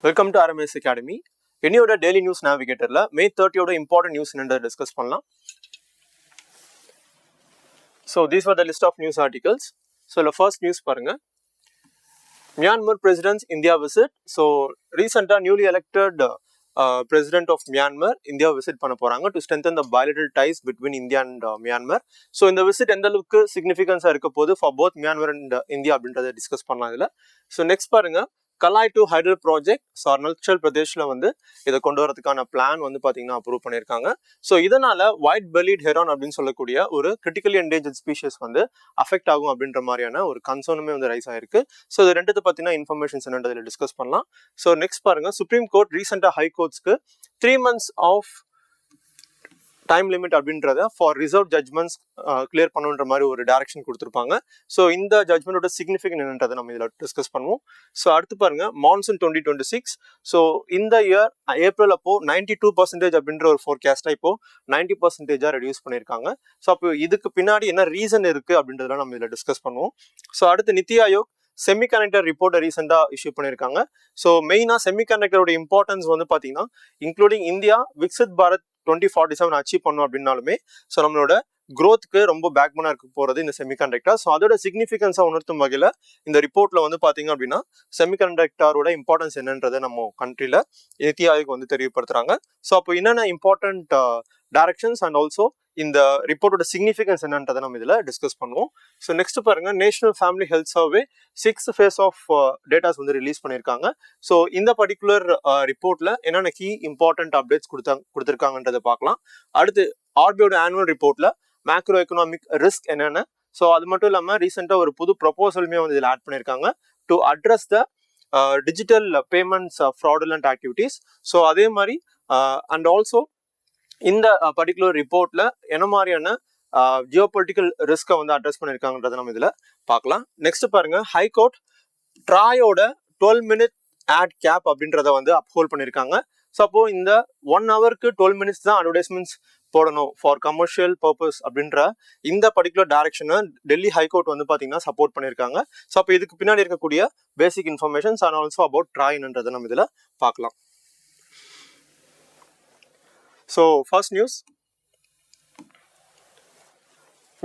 Welcome to RMS Academy. என்னையோட daily news நேவிகேட்டர்ல May 30 important news என்னன்றதை டிஸ்கஸ் பண்ணலாம். So these were the list of news articles. So the first news பாருங்க. Myanmar President's India visit. So recently newly elected President of Myanmar India visit பண்ண போறாங்க to strengthen the bilateral ties between India and Myanmar. So இந்த visit எந்த அளவுக்கு சிக்னிஃபிகன்ஸா இருக்க போது for both Myanmar and India அப்படின்றத டிஸ்கஸ் பண்ணலாம் இதுல. So next பாருங்க, Kalai two hydel project. So Arunachal பிரதேஷ்ல வந்து இதை கொண்டு வரதுக்கான பிளான் வந்து பார்த்தீங்கன்னா அப்ரூவ் பண்ணியிருக்காங்க. ஸோ இதனால ஒயிட் பெலிட் ஹெரான் அப்படின்னு சொல்லக்கூடிய ஒரு கிரிட்டிக்கலி என்டேஞ்சர்ட் ஸ்பீஷஸ் வந்து அஃபெக்ட் ஆகும் அப்படின்ற மாதிரியான ஒரு கன்சர்னுமே வந்து ரைஸ் ஆயிருக்கு. ஸோ இது ரெண்டு பார்த்தீங்கன்னா இன்ஃபர்மேஷன்ஸ் என்னன்றதில் டிஸ்கஸ் பண்ணலாம். ஸோ நெக்ஸ்ட் பாருங்க, சுப்ரீம் கோர்ட் ரீசெண்டாக ஹை கோர்ட்ஸ்க்கு 3 months ஆஃப் டைம் லிமிட் அப்படின்றத ஃபார் ரிசர்வ் ஜட்மெண்ட்ஸ் கிளியர் பண்ணுன்ற மாதிரி ஒரு டைரக்ஷன் கொடுத்துருப்பாங்க. ஸோ இந்த ஜட்மெண்டோட சிக்னிஃபிகன்ட் என்னன்றதை நம்ம இதில் டிஸ்கஸ் பண்ணுவோம். ஸோ அடுத்து பாருங்க, மான்சூன் 2026. ஸோ இந்த இயர் ஏப்ரல் அப்போ 92% அப்படின்ற ஒரு ஃபோர்காஸ்டா இப்போ 90% ரெடியூஸ் பண்ணியிருக்காங்க. ஸோ அப்போ இதுக்கு பின்னாடி என்ன ரீசன் இருக்கு அப்படின்றதெல்லாம் நம்ம இதில் டிஸ்கஸ் பண்ணுவோம். ஸோ அடுத்து நித்தி ஆயோக் செமிகண்டக்டர் ரிப்போர்ட்டை ரீசெண்டாக இஷ்யூ பண்ணியிருக்காங்க. ஸோ மெயினாக செமிகண்டக்டரோட இம்பார்ட்டன்ஸ் வந்து பார்த்தீங்கன்னா including India Viksit Bharat 2047 achieve பண்ணோம் அப்படின்னாலுமே ஸோ நம்மளோட க்ரோத்துக்கு ரொம்ப பேக்போனாக இருக்க போகிறது இந்த செமிகண்டக்டர். ஸோ அதோட சிக்னிஃபிகன்ஸாக உணர்த்தும் வகையில் இந்த ரிப்போர்ட்டில் வந்து பார்த்தீங்க அப்படின்னா செமிகண்டக்டரோட இம்பார்ட்டன்ஸ் என்னன்றதை நம்ம கண்ட்ரியில் நித்தி ஆயோக் வந்து தெரியப்படுத்துறாங்க. ஸோ அப்போ என்னென்ன இம்பார்ட்டன்ட் டைரக்ஷன்ஸ் அண்ட் ஆல்சோ இந்த ரிப்போர்ட்டோட சிக்னிஃபிகன்ஸ் என்னன்றதை நம்ம இதில் டிஸ்கஸ் பண்ணுவோம். ஸோ நெக்ஸ்ட் பாருங்க, national family health survey 6th phase of datas வந்து ரிலீஸ் பண்ணியிருக்காங்க. ஸோ இந்த பர்டிகுலர் ரிப்போர்ட்ல என்னென்ன கீ இம்பார்ட்டன்ட் அப்டேட்ஸ் கொடுத்துருக்காங்கன்றதை பார்க்கலாம். அடுத்து ஆர்பிஐயோட ஆனுவல் ரிப்போர்ட்ல மேக்ரோ எக்கனாமிக் ரிஸ்க் என்னென்ன, ஸோ அது மட்டும் இல்லாமல் ரீசெண்டாக ஒரு புது ப்ரொபோசலுமே வந்து இதில் ஆட் பண்ணியிருக்காங்க to address the digital payments fraudulent activities. So அதே மாதிரி அண்ட் ஆல்சோ இந்த பர்டிகுலர் ரிப்போர்ட்ல என்ன மாதிரியான ஜியோபொலிட்டிக்கல் ரிஸ்கை வந்து அட்ரஸ் பண்ணியிருக்காங்கன்றதை நம்ம இதில் பார்க்கலாம். நெக்ஸ்ட் பாருங்க, ஹைகோர்ட் ட்ராயோட 12 minute ஆட் கேப் அப்படின்றத வந்து அப்ஹோல்ட் பண்ணியிருக்காங்க. ஸோ அப்போ இந்த 1 hourக்கு 12 minutes தான் அட்வர்டைஸ்மெண்ட்ஸ் போடணும் ஃபார் கமர்ஷியல் பர்பஸ் அப்படின்ற இந்த பர்டிகுலர் டைரக்ஷனை டெல்லி ஹைகோர்ட் வந்து பார்த்தீங்கன்னா சப்போர்ட் பண்ணியிருக்காங்க. ஸோ அப்போ இதுக்கு பின்னாடி இருக்கக்கூடிய basic informations and also about ட்ராய்ன்றதை நம்ம இதில் பார்க்கலாம். So first news,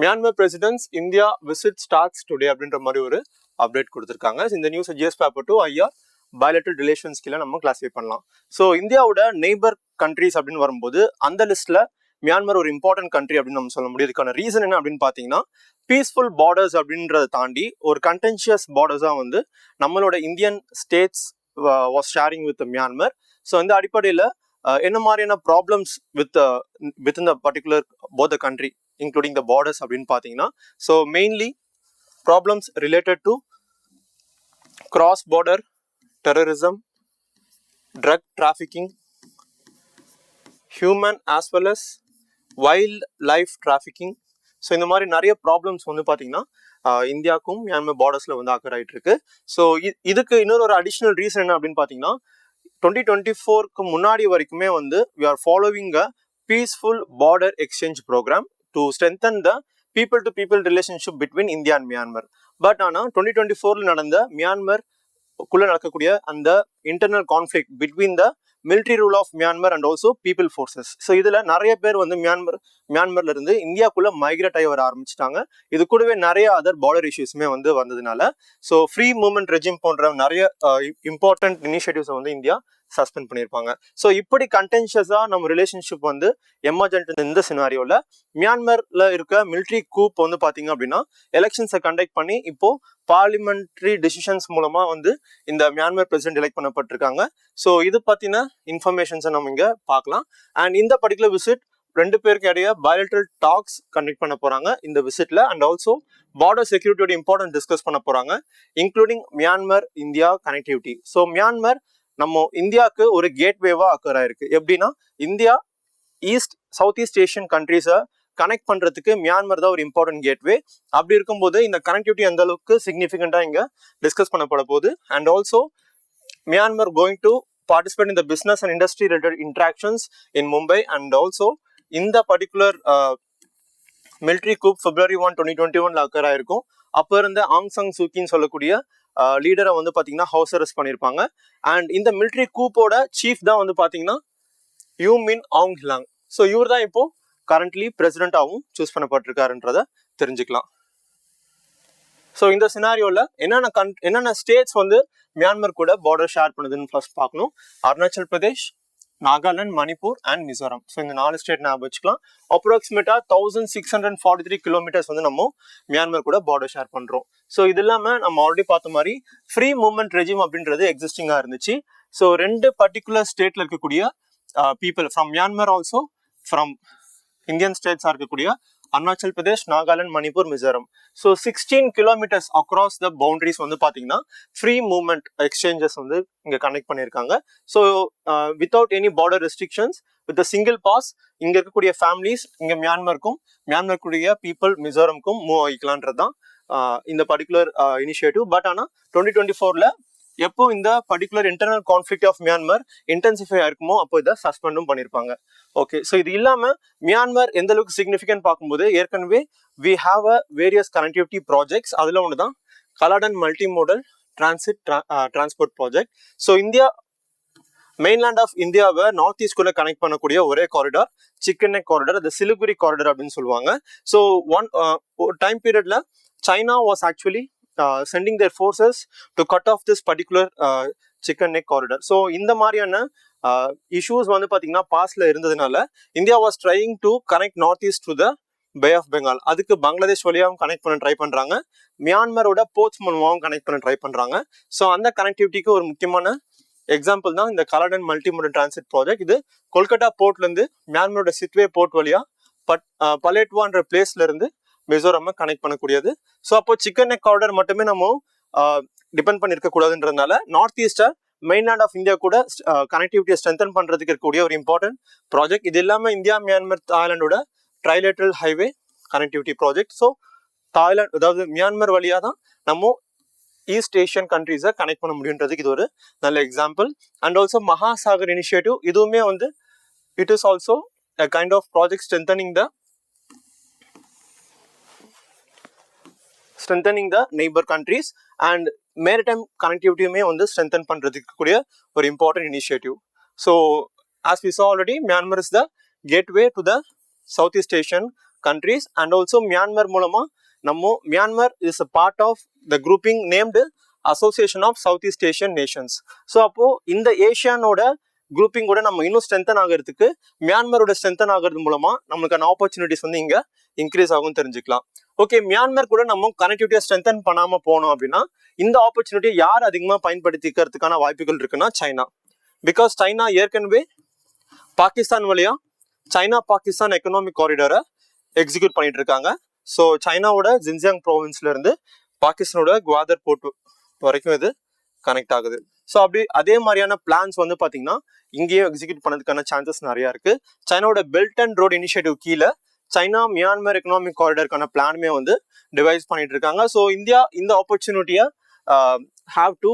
Myanmar President's India visit starts today அப்படின்ற மாதிரி ஒரு அப்டேட் கொடுத்துருக்காங்க. இந்த news GS paper 2 IR bilateral relations கீழே நம்ம கிளாஸிஃபை பண்ணலாம். ஸோ இந்தியாவோட நெய்பர் கண்ட்ரிஸ் அப்படின்னு வரும்போது அந்த லிஸ்ட்ல மியான்மர் ஒரு இம்பார்ட்டன்ட் கண்ட்ரி அப்படின்னு நம்ம சொல்ல முடியும். இதுக்கான ரீசன் என்ன அப்படின்னு பார்த்தீங்கன்னா, பீஸ்ஃபுல் பார்டர்ஸ் அப்படின்றத தாண்டி ஒரு கண்டென்ஷியஸ் பார்டர்ஸாக வந்து நம்மளோட Indian states was sharing with Myanmar. So இந்த அடிப்படையில் என்ன மாதிரியான problems within the particular both the country including the borders அப்படின்னு பார்த்தீங்கன்னா, so mainly problems related to cross border terrorism, drug trafficking, human as well as wildlife trafficking. So இந்த மாதிரி நிறைய problems வந்து பார்த்தீங்கன்னா இந்தியாவுக்கும் மியான்மர் பார்டர்ஸில் வந்து ஆக்கர் ஆகிட்டு இருக்கு. ஸோ இதுக்கு இன்னொரு அடிஷ்னல் ரீசன் என்ன அப்படின்னு பார்த்தீங்கன்னா, 2024க்கு முன்னாடி வரைக்குமே வந்து we are following a peaceful border exchange program to strengthen the people to people relationship between India and Myanmar. But ஆனால் 2024ல நடந்த மியான்மர் குள்ள நடக்கக்கூடிய அந்த internal conflict between the military rule of Myanmar and also people forces. So இதில் நிறைய பேர் வந்து மியான்மர்ல இருந்து இந்தியாவுக்குள்ள மைக்ரேட் ஆகி வர ஆரம்பிச்சிட்டாங்க. இது கூடவே நிறைய அதர் பார்டர் இஷ்யூஸுமே வந்து வந்ததுனால ஸோ ஃப்ரீ மூவ்மெண்ட் ரெஜிம் போன்ற நிறைய இம்பார்ட்டன்ட் இனிஷியேட்டிவ்ஸை வந்து இந்தியா சஸ்பெண்ட் பண்ணியிருப்பாங்க. ஸோ இப்படி கண்டென்ஷியஸாக நம்ம ரிலேஷன்ஷிப் வந்து எமர்ஜென்ட் இந்த சினாரியோவில் மியான்மர்ல இருக்க மிலிட்ரி கூப் வந்து பார்த்தீங்க அப்படின்னா எலெக்ஷன்ஸை கண்டக்ட் பண்ணி இப்போ பார்லிமெண்ட்ரி டிசிஷன்ஸ் மூலமா வந்து இந்த மியான்மர் பிரசிடென்ட் எலெக்ட் பண்ணப்பட்டிருக்காங்க. ஸோ இது பற்றின இன்ஃபர்மேஷன்ஸை நம்ம இங்கே பார்க்கலாம். அண்ட் இந்த பர்டிகுலர் விசிட் 2 பேருக்கு இடையே bilateral டாக்ஸ் கண்டக்ட் பண்ண போறாங்க இந்த விசிட்ல. அண்ட் ஆல்சோ பார்டர் செக்யூரிட்டியோட இம்பார்ட்டன்ஸ் டிஸ்கஸ் பண்ண போறாங்க including Myanmar India connectivity. So Myanmar நம்ம இந்தியாவுக்கு ஒரு கேட்வேவா அக்கர் ஆயிருக்கு. எப்படின்னா, இந்தியா சவுத் ஈஸ்ட் ஏஷியன் கண்ட்ரீஸை கனெக்ட் பண்றதுக்கு மியான்மர் தான் ஒரு இம்பார்ட்டன்ட் கேட்வே. அப்படி இருக்கும்போது இந்த கனெக்டிவிட்டி எந்த அளவுக்கு சிக்னிஃபிகண்டா இங்க டிஸ்கஸ் பண்ணப்பட போகுது. And also Myanmar going to participate in the business and industry related interactions in Mumbai. And also இந்த பர்டிகுலர் மிலிட்ரி கூப் February 1, 2021 அக்கர் ஆயிருக்கும். அப்போ இருந்த ஆங் சாங் சூக்கின்னு சொல்லக்கூடிய லீடரை வந்து பார்த்தீங்கன்னா ஹவுஸ் அரெஸ்ட் பண்ணியிருப்பாங்க. அண்ட் இந்த மிலிட்ரி கூப்போட சீஃப் தான் வந்து பார்த்தீங்கன்னா யூ மின் ஆங் ஹிலாங். ஸோ இவர் தான் இப்போ கரண்ட்லி பிரசிடென்டாகவும் சூஸ் பண்ணப்பட்டிருக்காருன்றத தெரிஞ்சுக்கலாம். ஸோ இந்த சினாரியோவில் என்னென்ன ஸ்டேட்ஸ் வந்து மியான்மர் கூட பார்டர் ஷேர் பண்ணுதுன்னு ஃபர்ஸ்ட் பார்க்கணும். அருணாச்சல் பிரதேஷ், நாகாலாந்து, மணிப்பூர் அண்ட் மிசோரம். ஸோ இந்த 4 ஸ்டேட் ஞாபகம் வச்சுக்கலாம். அப்ராக்சிமேட்டா 1643 கிலோமீட்டர்ஸ் வந்து நம்ம மியான்மர் கூட பார்டர் ஷேர் பண்றோம். ஸோ இது இல்லாம நம்ம ஆல்ரெடி பார்த்த மாதிரி ஃப்ரீ மூவ்மெண்ட் ரெஜிம் அப்படின்றது எக்ஸிஸ்டிங்கா இருந்துச்சு. ஸோ 2 பர்டிகுலர் ஸ்டேட்ல இருக்கக்கூடிய people from Myanmar also from Indian ஸ்டேட்ஸா இருக்கக்கூடிய Arunachal Pradesh, Nagaland, Manipur, Mizoram. So 16 kilometres across the boundaries வந்து பார்த்தீங்கன்னா ஃப்ரீ மூவ்மெண்ட் எக்ஸ்சேஞ்சஸ் வந்து இங்கே கனெக்ட் பண்ணியிருக்காங்க. So without any border restrictions with single pass இங்கே இருக்கக்கூடிய ஃபேமிலிஸ் இங்கே மியான்மருக்குரிய பீப்புள் மிசோரம்க்கும் மூவ் ஆகிக்கலான்றது தான் இந்த பர்டிகுலர் இனிஷியேட்டிவ். பட் ஆனால் 2024 எப்போ இந்த particular internal conflict of Myanmar intensify ஆயிருக்குமோ அப்போ இதை சஸ்பெண்டும் பண்ணியிருப்பாங்க. ஓகே, ஸோ இது இல்லாமல் மியான்மர் எந்த அளவுக்கு சிக்னிஃபிகன்ட் பார்க்கும்போது ஏற்கனவே we have a various connectivity projects. அதில் ஒன்று தான் Kaladan multi modal transport project. So India mainland of இந்தியாவை நார்த் ஈஸ்ட்குள்ள கனெக்ட் பண்ணக்கூடிய ஒரே காரிடார் சிக்கன் நெக் காரிடார், அது சிலிகுரி காரிடார் அப்படின்னு சொல்லுவாங்க. ஸோ ஒரு டைம் பீரியட்ல China was actually sending their forces to cut off this particular chicken neck corridor. So இந்த மாதிரியான issues வந்து பார்த்தீங்கன்னா பாஸ்ட்ல இருந்ததுனால India was trying to connect north east to the pay of Bengal. அதுக்கு பங்களாதேஷ் வழியாகவும் கனெக்ட் பண்ண ட்ரை பண்றாங்க, மியான்மரோட போர்ட்ஸ் மூலமாகவும் கனெக்ட் பண்ண ட்ரை பண்றாங்க. ஸோ அந்த கனெக்டிவிட்டிக்கு ஒரு முக்கியமான எக்ஸாம்பிள் தான் இந்த Kaladan multi modal transit project. இது கொல்கட்டா போர்ட்ல இருந்து மியான்மரோட சிட்வே போர்ட் வழியா பலேட்வான்ற பிளேஸ்ல இருந்து மிசோரம் கனெக்ட் பண்ணக்கூடியது. ஸோ அப்போ சிக்கன் நெக் காரிடார் மட்டுமே நம்ம டிபெண்ட் பண்ணி இருக்க கூடாதுன்றதுனால நார்த் ஈஸ்டா மெயின்லேண்ட் ஆஃப் இந்தியா கூட கனெக்டிவிட்டியை ஸ்ட்ரென்தன் பண்றதுக்கு இருக்கக்கூடிய ஒரு இம்பார்ட்டன்ட் ப்ராஜெக்ட். இது இல்லாமல் இந்தியா, மியான்மர், தாய்லாண்டோட trilateral highway connectivity project. So Thailand, அதாவது மியான்மர் வழியா தான் நம்ம ஈஸ்ட் ஏஷியன் கண்ட்ரீஸை கனெக்ட் பண்ண முடியுன்றதுக்கு இது ஒரு நல்ல example. And also Mahasagar initiative, இதுவுமே வந்து it is also a kind of project strengthening the neighbor countries and maritime connectivity மே வந்து strengthen பண்றதுக்கு கூடிய ஒரு important initiative. So as we saw already, Myanmar is the gateway to the Southeast Asian countries and also Myanmar மூலமா Myanmar is a part of the grouping named Association of Southeast Asian Nations. So அப்போ இந்த ஏஷியானோட grouping கூட நம்ம இன்னும் strengthen ஆகிறதுக்கு மியான்மரோட strengthen ஆகிறது மூலமா நம்மளுக்கான ஆப்பர்ச்சுனிட்டிஸ் வந்து இங்க இன்க்ரீஸ் ஆகும் தெரிஞ்சுக்கலாம். ஓகே, மியான்மர் கூட நம்ம கனெக்டிவிட்டியை ஸ்ட்ரென்தன் பண்ணாம போனோம் அப்படின்னா இந்த ஆப்பர்ச்சுனிட்டியை யார் அதிகமா பயன்படுத்திக்கிறதுக்கான வாய்ப்புகள் இருக்குன்னா சைனா. பிகாஸ் சைனா ஏற்கனவே பாகிஸ்தான் வழியா சைனா பாகிஸ்தான் எக்கனாமிக் காரிடாரை எக்ஸிக்யூட் பண்ணிட்டு இருக்காங்க. ஸோ சைனாவோட ஜின்ஜியாங் ப்ரோவின்ஸ்ல இருந்து பாகிஸ்தானோட குவாதர் போர்ட் வரைக்கும் இது கனெக்ட் ஆகுது. ஸோ அப்படி அதே மாதிரியான பிளான்ஸ் வந்து பார்த்தீங்கன்னா இங்கேயும் எக்ஸிக்யூட் பண்ணதுக்கான சான்சஸ் நிறைய இருக்கு. சைனாவோட பெல்ட் அண்ட் ரோட் இனிஷியேட்டிவ் கீழே சைனா மியான்மர் எக்கனாமிக் காரிடாருக்கான பிளானுமே வந்து டிவைஸ் பண்ணிட்டு இருக்காங்க. ஸோ இந்தியா இந்த ஆப்பர்ச்சுனிட்டியை have to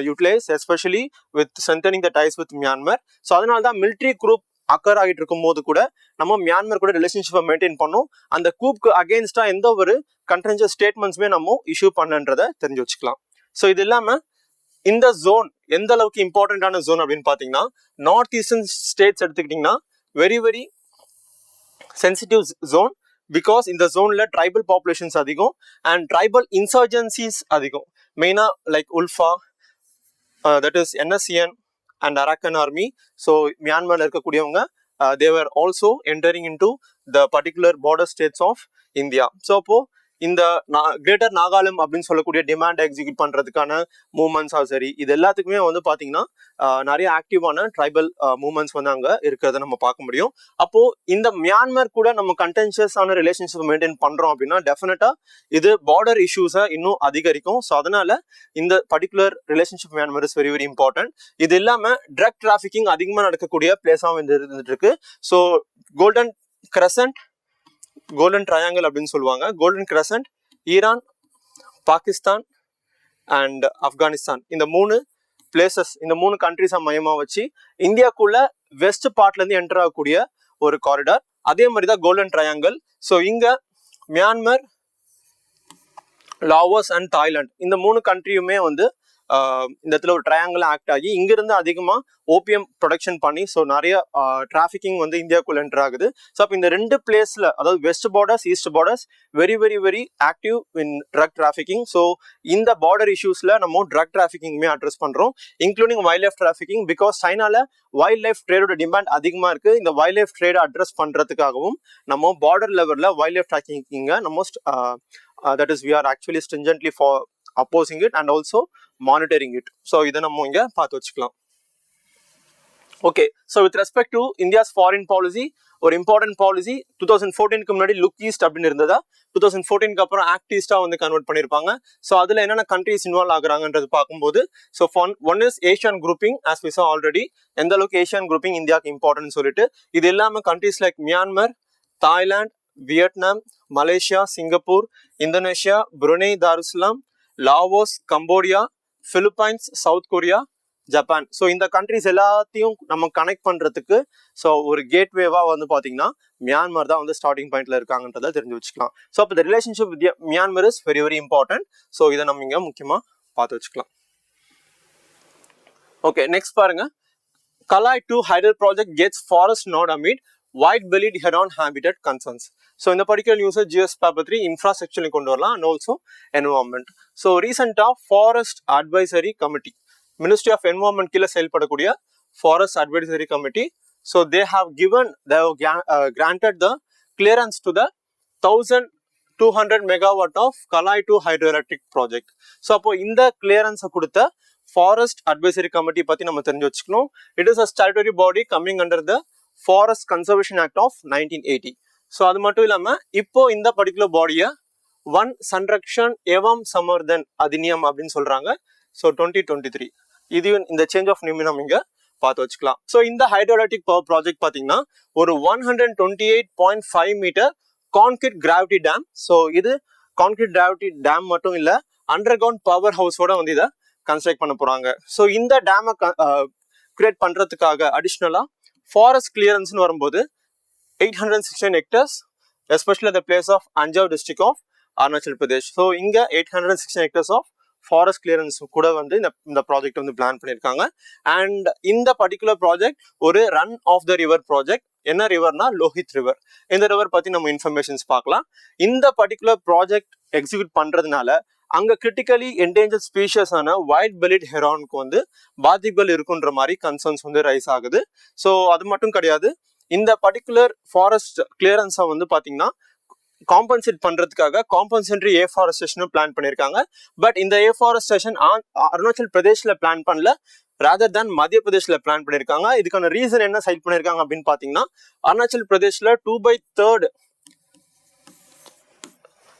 utilize, especially with strengthening the ties with Myanmar. So அதனால தான் மிலிட்ரி குரூப் அக்கர் ஆகிட்டு இருக்கும் போது கூட நம்ம மியான்மர் கூட ரிலேஷன்ஷிப்பை மெயின்டைன் பண்ணோம். அந்த கூப்க்கு அகேன்ஸ்டா எந்த ஒரு கண்ட்ரன்ஜர் ஸ்டேட்மெண்ட்ஸுமே நம்ம இஷ்யூ பண்ணன்றதை தெரிஞ்சு வச்சுக்கலாம். ஸோ இது இல்லாமல் இந்த ஜோன் எந்த அளவுக்கு இம்பார்ட்டன்டான ஜோன் அப்படின்னு பார்த்தீங்கன்னா நார்த் ஈஸ்டர்ன் ஸ்டேட்ஸ் எடுத்துக்கிட்டிங்கன்னா very very sensitive zone. Because இந்த ஜோன்ல ட்ரைபல் பாப்புலேஷன்ஸ் அதிகம் அண்ட் ட்ரைபல் இன்சர்ஜென்சிஸ் அதிகம். மெயினாக like ULFA, that is NSCN and Arakan army. So மியான்மர்ல இருக்கக்கூடியவங்க they were also entering into the particular border states of India. So அப்போ இந்த கிரேட்டர் நாகாலம் அப்படின்னு சொல்லக்கூடிய டிமாண்ட் எக்ஸிக்யூட் பண்றதுக்கான மூவ்மெண்ட்ஸா சரி, இது எல்லாத்துக்குமே வந்து பாத்தீங்கன்னா நிறைய ஆக்டிவான ட்ரைபல் மூவ்மெண்ட்ஸ் வந்து அங்க இருக்கிறத நம்ம பார்க்க முடியும். அப்போ இந்த மியான்மர் கூட நம்ம கண்டென்ஷியஸான ரிலேஷன்ஷிப் மெயின்டைன் பண்றோம் அப்படின்னா டெஃபினட்டா இது பார்டர் இஷ்யூஸை இன்னும் அதிகரிக்கும். ஸோ அதனால இந்த particular relationship Myanmar is very very important. இது இல்லாம ட்ரக் டிராஃபிக்கிங் அதிகமாக நடக்கக்கூடிய பிளேஸாக வந்து இருந்துட்டு இருக்கு. ஸோ கோல்டன் ட்ரையாங்கிள் அப்படின்னு சொல்லுவாங்க. Golden crescent, Iran, Pakistan and Afghanistan, இந்த 3 பிளேசஸ், இந்த 3 கண்ட்ரிஸை மையமா வச்சு இந்தியாக்குள்ள வெஸ்ட் பார்ட்ல இருந்து என்டர் ஆகக்கூடிய ஒரு காரிடார். அதே மாதிரி தான் கோல்டன் ட்ரையாங்கிள். ஸோ இங்க மியான்மர், லாவோஸ் அண்ட் தாய்லாந்து இந்த 3 கண்ட்ரியுமே வந்து இந்த இடத்துல ஒரு ட்ரையாங்கிள் ஆக்ட் ஆகி இங்கிருந்து அதிகமாக ஓபிஎம் ப்ரொடக்ஷன் பண்ணி ஸோ நிறைய டிராஃபிக்கிங் வந்து இந்தியாவுக்குள்ள என்டர் ஆகுது. ஸோ அப்போ இந்த 2 பிளேஸில் அதாவது west borders east borders very very very active in drug trafficking. So இந்த பார்டர் இஷ்யூஸில் நம்ம ட்ரக் டிராஃபிக்கிங்குமே அட்ரஸ் பண்ணுறோம், including wildlife trafficking. Because சைனால வைல்ட் லைஃப் ட்ரேடோட டிமாண்ட் அதிகமாக இருக்குது. இந்த வைல்ட் லைஃப் ட்ரேடை அட்ரஸ் பண்ணுறதுக்காகவும் நம்ம பார்டர் லெவலில் வைல்ட் லைஃப் டிராஃபிக்கிங்கை நம்ம that is we are actually stringently for opposing it and also monitoring it. So இதை நம்ம இங்க பார்த்து வச்சுக்கலாம். Okay, so with respect to India's foreign policy ஒரு இம்பார்ட்டன்ட் பாலிசி 2014க்கு முன்னாடி லுக் ஈஸ்ட் அப்படின்னு இருந்ததா, 2014க்கு அப்புறம் ஆக்ட் ஈஸ்டா வந்து கன்வெர்ட் பண்ணியிருப்பாங்க. ஸோ அதில் என்னென்ன கண்ட்ரிஸ் இன்வால்வ் ஆகுறாங்கன்றது பார்க்கும்போது so one is ASEAN grouping as we saw already. எந்த அளவுக்கு ஏஷியன் குரூப்பிங் இந்தியாவுக்கு இம்பார்ட்டன்ட் சொல்லிட்டு இது இல்லாமல் countries like Myanmar, Thailand, Vietnam, Malaysia, Singapore, Indonesia, Brunei Darussalam, Laos, Cambodia, Philippines, South Korea, Japan. So இந்த countries எல்லாத்தையும் நம்ம கனெக்ட் பண்ணுறதுக்கு ஸோ ஒரு கேட்வேவா வந்து பார்த்தீங்கன்னா மியான்மர் தான் வந்து ஸ்டார்டிங் பாயிண்ட்ல இருக்காங்கன்றதை தெரிஞ்சு வச்சுக்கலாம். ஸோ அப்போ இந்த relationship with Myanmar is very very important. So இதை நம்ம இங்கே முக்கியமாக பார்த்து வச்சுக்கலாம். ஓகே, நெக்ஸ்ட் பாருங்க. Kalai 2 hydel project gets forest node amid white-bellied heron habitat concerns. So in the particular news, GS paper 3 infrastructure கொண்டு வரலாம் and also environment. So recent forest advisory committee, Ministry of Environment கீழ செயல்படக்கூடிய forest advisory committee. So they have granted the clearance to the 1200 megawatt of Kalai 2 hydroelectric project. So அப்போ இந்த clearance கொடுத்த forest advisory committee பத்தி நம்ம தெரிஞ்சு வச்சுக்கணும். It is a statutory body coming under the forest conservation act of 1980. So அது மட்டும் இல்லாம இப்போ இந்த பர்டிகுலர் பாடியை வன் சன்ரக்ஷன் ஏவம் சமர்தன் அதிநியம் அப்படின்னு சொல்றாங்க. ஸோ 2023 இது இந்த சேஞ்ச் ஆஃப் நேம் நம்ம இங்க பார்த்து வச்சுக்கலாம். ஸோ இந்த ஹைட்ரோஎலக்ட்ரிக் பவர் ப்ராஜெக்ட் பார்த்தீங்கன்னா ஒரு 128.5 metre concrete gravity dam. So இது கான்கிரீட் கிராவிட்டி டேம் மட்டும் இல்லை, அண்டர் கிரவுண்ட் பவர் ஹவுஸோட வந்து இதை கன்ஸ்ட்ரக்ட் பண்ண போறாங்க. ஸோ இந்த டேமை கிரியேட் பண்றதுக்காக அடிஷ்னலா ஃபாரஸ்ட் கிளியரன்ஸ்னு வரும்போது 816 hectares, especially the place of Anjaw district of Arunachal Pradesh. So இங்க 816 hectares ஆஃப் ஃபாரஸ்ட் கிளியரன்ஸ் கூட வந்து இந்த ப்ராஜெக்ட் வந்து பிளான் பண்ணியிருக்காங்க. அண்ட் இந்த பர்டிகுலர் ப்ராஜெக்ட் ஒரு run of the river project. என்ன ரிவர்னா லோஹித் ரிவர். இந்த ரிவர் பத்தி நம்ம இன்ஃபர்மேஷன்ஸ் பார்க்கலாம். இந்த பர்டிகுலர் ப்ராஜெக்ட் எக்ஸிக்யூட் பண்றதுனால அங்க கிரிட்டிக்கலி என்டேஞ்சர்ட் ஸ்பீஷஸ் ஆன வைல்ட் பெலிட் ஹெரானுக்கு வந்து பாதிப்புகள் இருக்குன்ற மாதிரி கன்சர்ன்ஸ் வந்து ரைஸ் ஆகுது. ஸோ அது மட்டும் கிடையாது, இந்த பர்டிகுலர் ஃபாரஸ்ட் கிளியரன்ஸை வந்து பாத்தீங்கன்னா காம்பன்சேட் பண்றதுக்காக காம்பன்சேட்டரி ஏஃபாரஸ்டேஷனும் பிளான் பண்ணியிருக்காங்க. பட் இந்த ஏஃபாரஸ்டேஷன் அருணாச்சல் பிரதேஷ்ல பிளான் பண்ணல, ராதர் தேன் மத்திய பிரதேஷ்ல பிளான் பண்ணியிருக்காங்க. இதுக்கான ரீசன் என்ன சைட் பண்ணியிருக்காங்க அப்படின்னு பாத்தீங்கன்னா Arunachal பிரதேஷ்ல 2/3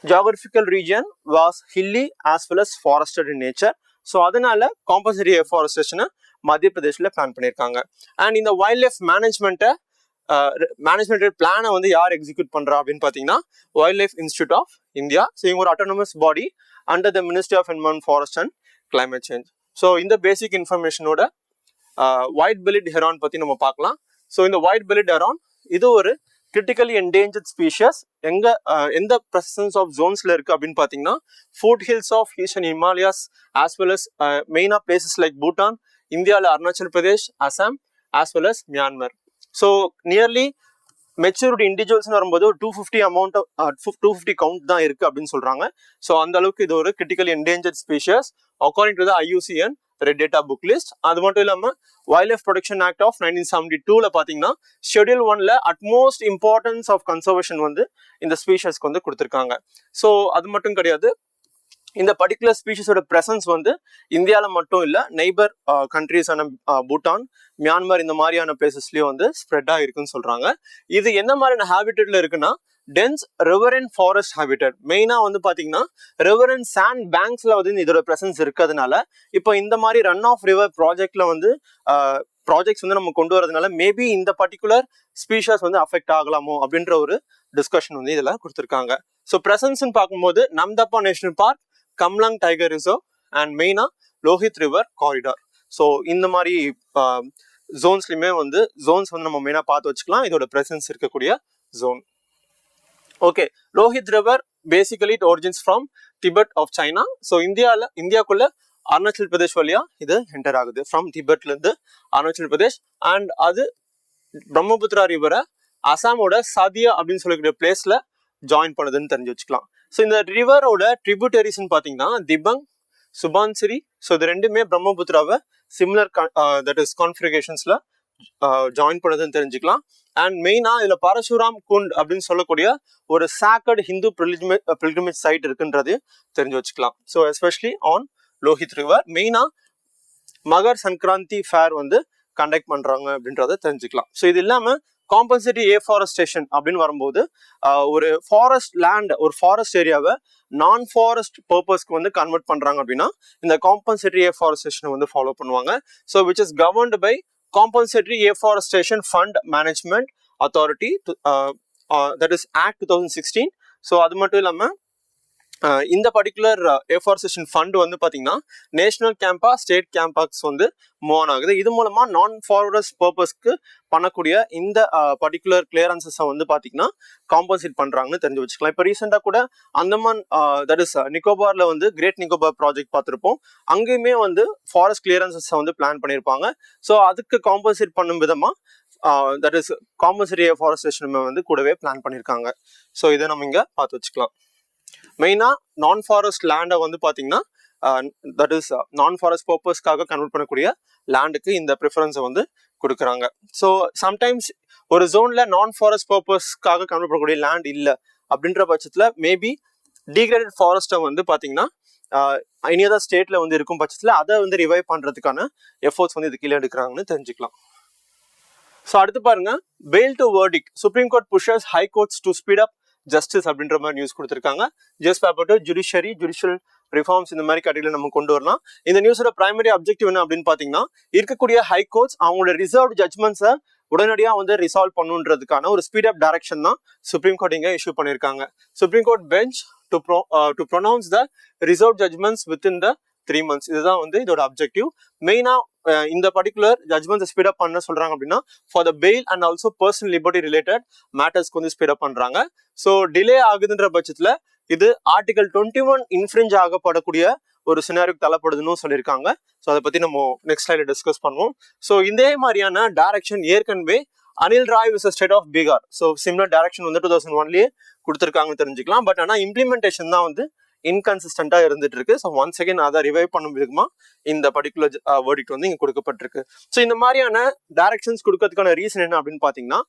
geographical region was hilly as well as forested in nature. So அதனால காம்பன்சரி எஃபாரஸ்டேஷனை மத்திய பிரதேஷ்ல பிளான் பண்ணியிருக்காங்க. அண்ட் இந்த வைல்ட் லைஃப் மேனேஜ்மெண்ட் பிளானை வந்து யார் எக்ஸிக்யூட் பண்றா அப்படின்னு பார்த்தீங்கன்னா wildlife institute of India. So இவங்க ஒரு autonomous body under the ministry of environment, forest and climate change. So இந்த பேசிக் இன்ஃபர்மேஷனோட ஒயிட் பெலிட் ஹெரான் பத்தி நம்ம பார்க்கலாம். ஸோ இந்த ஒயிட் பெலிட் ஹெரான் இது ஒரு கிரிட்டிக்கலி என்டேஞ்சர்ட் ஸ்பீஷஸ். எந்த பிரசன்ஸ் ஆஃப் ஜோன்ஸ்ல இருக்கு அப்படின்னு பாத்தீங்கன்னா foot hills of eastern Himalayas as well as மெயினா பிளேசஸ் லைக் பூட்டான், இந்தியாவில் Arunachal Pradesh, Assam as well as Myanmar. So nearly maturity individuals வரும்போது ஒரு 250 கவுண்ட் தான் இருக்கு அப்படின்னு சொல்றாங்க. ஸோ அந்த அளவுக்கு இது ஒரு critically endangered species according to the IUCN red data book list. அது மட்டும் இல்லாம wild life protection act of 1972ல பாத்தீங்கன்னா ஷெட்யூல் 1ல அட்மோஸ்ட் இம்பார்ட்டன்ஸ் ஆஃப் கன்சர்வேஷன் வந்து இந்த ஸ்பீஷஸ்க்கு வந்து கொடுத்துருக்காங்க. ஸோ அது மட்டும் கிடையாது, இந்த பர்டிகுலர் ஸ்பீஷஸோட பிரசன்ஸ் வந்து இந்தியாவில் மட்டும் இல்லை, நெய்பர் கண்ட்ரீஸான பூட்டான், மியான்மர் இந்த மாதிரியான பிளேசஸ்லயும் வந்து ஸ்ப்ரெட் ஆகிருக்குன்னு சொல்றாங்க. இது என்ன மாதிரியான ஹேபிட்டட்ல இருக்குன்னா டென்ஸ் ரிவரன் ஃபாரஸ்ட் ஹேபிட்டட். மெயினா வந்து பாத்தீங்கன்னா ரிவரன் சாண்ட் பேங்க்ஸ்ல வந்து இதோட பிரசன்ஸ் இருக்கிறதுனால இப்போ இந்த மாதிரி ரன் ஆஃப் ரிவர் ப்ராஜெக்ட்ல வந்து ப்ராஜெக்ட்ஸ் வந்து நம்ம கொண்டு வரதுனால மேபி இந்த பர்டிகுலர் ஸ்பீஷஸ் வந்து அஃபெக்ட் ஆகலாமோ அப்படின்ற ஒரு டிஸ்கஷன் வந்து இதுல கொடுத்துருக்காங்க. ஸோ பிரசன்ஸ்ன்னு பார்க்கும்போது Namdapha national park, Kamlang tiger reserve and மெயினா லோஹித் ரிவர் காரிடார். ஸோ இந்த மாதிரி ஜோன்ஸ்லயுமே வந்து நம்ம மெயினா பார்த்து வச்சுக்கலாம் இதோட பிரசன்ஸ் இருக்கக்கூடிய zone. Okay, Lohit river basically it origins from Tibet of China. So இந்தியாக்குள்ள அருணாச்சல் பிரதேஷ் வழியா இது என்டர் ஆகுது, ஃப்ரம் திபெட்ல இருந்து அருணாச்சல் பிரதேஷ். அண்ட் அது பிரம்மபுத்திரா ரிவரை அசாமோட சதியா அப்படின்னு சொல்லக்கூடிய பிளேஸ்ல ஜாயின் பண்ணுதுன்னு தெரிஞ்சு வச்சுக்கலாம். ஸோ இந்த ரிவரோட ட்ரிபியூட்டரிஸ்ன்னு பார்த்தீங்கன்னா திபங், சுபான்சிரி. ஸோ இது ரெண்டுமே பிரம்மபுத்திராவை சிமிலர் தட் இஸ் கான்ஃபிகரேஷன்ஸ்ல ஜாயின் பண்ணுதுன்னு தெரிஞ்சுக்கலாம். அண்ட் மெயினா இதுல பரசுராம் குண்ட் அப்படின்னு சொல்லக்கூடிய ஒரு சாக்கர்ட் ஹிந்து பில்கிரிமேஜ் சைட் இருக்குன்றது தெரிஞ்சு வச்சுக்கலாம். So especially on Lohit river மெயினா மகர் சங்கராந்தி ஃபேர் வந்து கண்டக்ட் பண்றாங்க அப்படின்றத தெரிஞ்சுக்கலாம். ஸோ இது இல்லாம காம்பன்சேட்டரி ஏஃபாரஸ்டேஷன் அப்படின்னு வரும்போது ஒரு ஃபாரஸ்ட் லேண்ட், ஒரு ஃபாரஸ்ட் ஏரியாவை நான் ஃபாரஸ்ட் பர்பஸ்க்கு வந்து கன்வெர்ட் பண்றாங்க அப்படின்னா இந்த காம்பன்சேட்டரி ஏஃபாரஸ்டேஷனை வந்து ஃபாலோ பண்ணுவாங்க. So which is governed by compensatory afforestation fund management authority, that is act 2016. So அது மட்டும் இல்லாமல் இந்த பர்டிகுலர் ஏஃபாரஸ்டேஷன் ஃபண்ட் வந்து பார்த்தீங்கன்னா நேஷனல் கேம்பா, ஸ்டேட் கேம்பாக்ஸ் வந்து மூவ் ஆன் ஆகுது. இது மூலமா நான் ஃபாரஸ்ட் பர்பஸ்க்கு பண்ணக்கூடிய இந்த பர்டிகுலர் கிளியரன்சஸை வந்து பார்த்தீங்கன்னா காம்பன்சேட் பண்றாங்கன்னு தெரிஞ்சு வச்சுக்கலாம். இப்போ ரீசெண்டாக கூட அந்தமான் தட் இஸ் நிக்கோபார்ல வந்து கிரேட் நிக்கோபார் ப்ராஜெக்ட் பார்த்துருப்போம். அங்கேயுமே வந்து ஃபாரஸ்ட் கிளியரன்சஸை வந்து பிளான் பண்ணியிருப்பாங்க. ஸோ அதுக்கு காம்பன்சேட் பண்ணும் விதமா தட் இஸ் காம்பன்சேட்டரி ஏஃபாரஸ்டேஷன் வந்து கூடவே பிளான் பண்ணியிருக்காங்க. ஸோ இதை நம்ம இங்கே பார்த்து வச்சுக்கலாம். மெயினா நான் ஃபாரஸ்ட் லேண்டை வந்து பார்த்தீங்கன்னா தட் இஸ் நான் ஃபாரஸ்ட் பர்பஸ்க்காக கன்வெர்ட் பண்ணக்கூடிய லேண்டுக்கு இந்த ப்ரிஃபரன்ஸை வந்து கொடுக்குறாங்க. ஸோ சம்டைம்ஸ் ஒரு ஜோன்ல நான் ஃபாரஸ்ட் பர்பஸ்க்காக கன்வெர்ட் பண்ணக்கூடிய லேண்ட் இல்லை அப்படின்ற பட்சத்தில் மேபி டீக்ரேடட் ஃபாரஸ்ட்டை வந்து பார்த்தீங்கன்னா இனி அதர் ஸ்டேட்ல வந்து இருக்கும் பட்சத்தில் அதை வந்து ரிவைவ் பண்றதுக்கான எஃபோர்ட்ஸ் வந்து இது கீழே எடுக்கிறாங்கன்னு தெரிஞ்சுக்கலாம். ஸோ அடுத்து பாருங்க, bail to verdict, supreme court pushes high courts to speed up justice அப்படின்ற மாதிரி நியூஸ் கொடுத்துருக்காங்க. ஜஸ்ட் பேப்பர் ஜுடிஷியல் ரிஃபார்ம்ஸ் இந்த மாதிரி கேட்டகரியில் நம்ம கொண்டு வரலாம். இந்த நியூஸோட பிரைமரி அப்ஜெக்டிவ் என்ன அப்படின்னு பார்த்தீங்கன்னா இருக்கக்கூடிய ஹை கோர்ட்ஸ் அவங்களோட ரிசர்வ்ட் ஜட்மெண்ட்ஸை உடனடியாக வந்து ரிசால்வ் பண்ணுன்றதுக்கான ஒரு ஸ்பீட் அப் டைரக்ஷன் தான் சுப்ரீம் கோர்ட் இங்கே இஷ்யூ பண்ணியிருக்காங்க. Supreme court bench to pronounce the reserve judgements within the 3 months. இதுதான் வந்து இதோட அப்ஜெக்டிவ். மெயினா இந்த பர்டிகுலர் ஜட்மெண்ட்ஸ் ஸ்பீட் அப் பண்ண சொல்றாங்க அப்படின்னா for the bail and also personal liberty related மேட்டர்ஸ்க்கு வந்து ஸ்பீட் அப் பண்றாங்க. ஸோ டிலே ஆகுதுன்ற பட்சத்தில் இது ஆர்டிகல் 21 இன்ஃப்ரிஞ்ச் ஆகப்படக்கூடிய ஒரு சினாரியோக்கு தள்ளப்படுதுன்னு சொல்லியிருக்காங்க. ஸோ அதை பத்தி நம்ம நெக்ஸ்ட் ஸ்லைட்ல டிஸ்கஸ் பண்ணுவோம். ஸோ இதே மாதிரியான டைரக்ஷன் ஏற்கனவே Anil Rai vis state of Bihar, so similar direction வந்து 2001லயே கொடுத்துருக்காங்கன்னு தெரிஞ்சுக்கலாம். பட் ஆனால் இம்ப்ளிமெண்டேஷன் தான் வந்து இன்கன்சிஸ்டண்டா இருந்துட்டு இருக்கு. ஸோ ஒன்ஸ் அகேன் அதை ரிவைவ் பண்ணும் விதமா இந்த பர்டிகுலர் வேர்டிக்ட் வந்து இங்க கொடுக்கப்பட்டிருக்கு. ஸோ இந்த மாதிரியான டைரக்ஷன்ஸ் கொடுக்கறதுக்கான ரீசன் என்ன அப்படின்னு பாத்தீங்கன்னா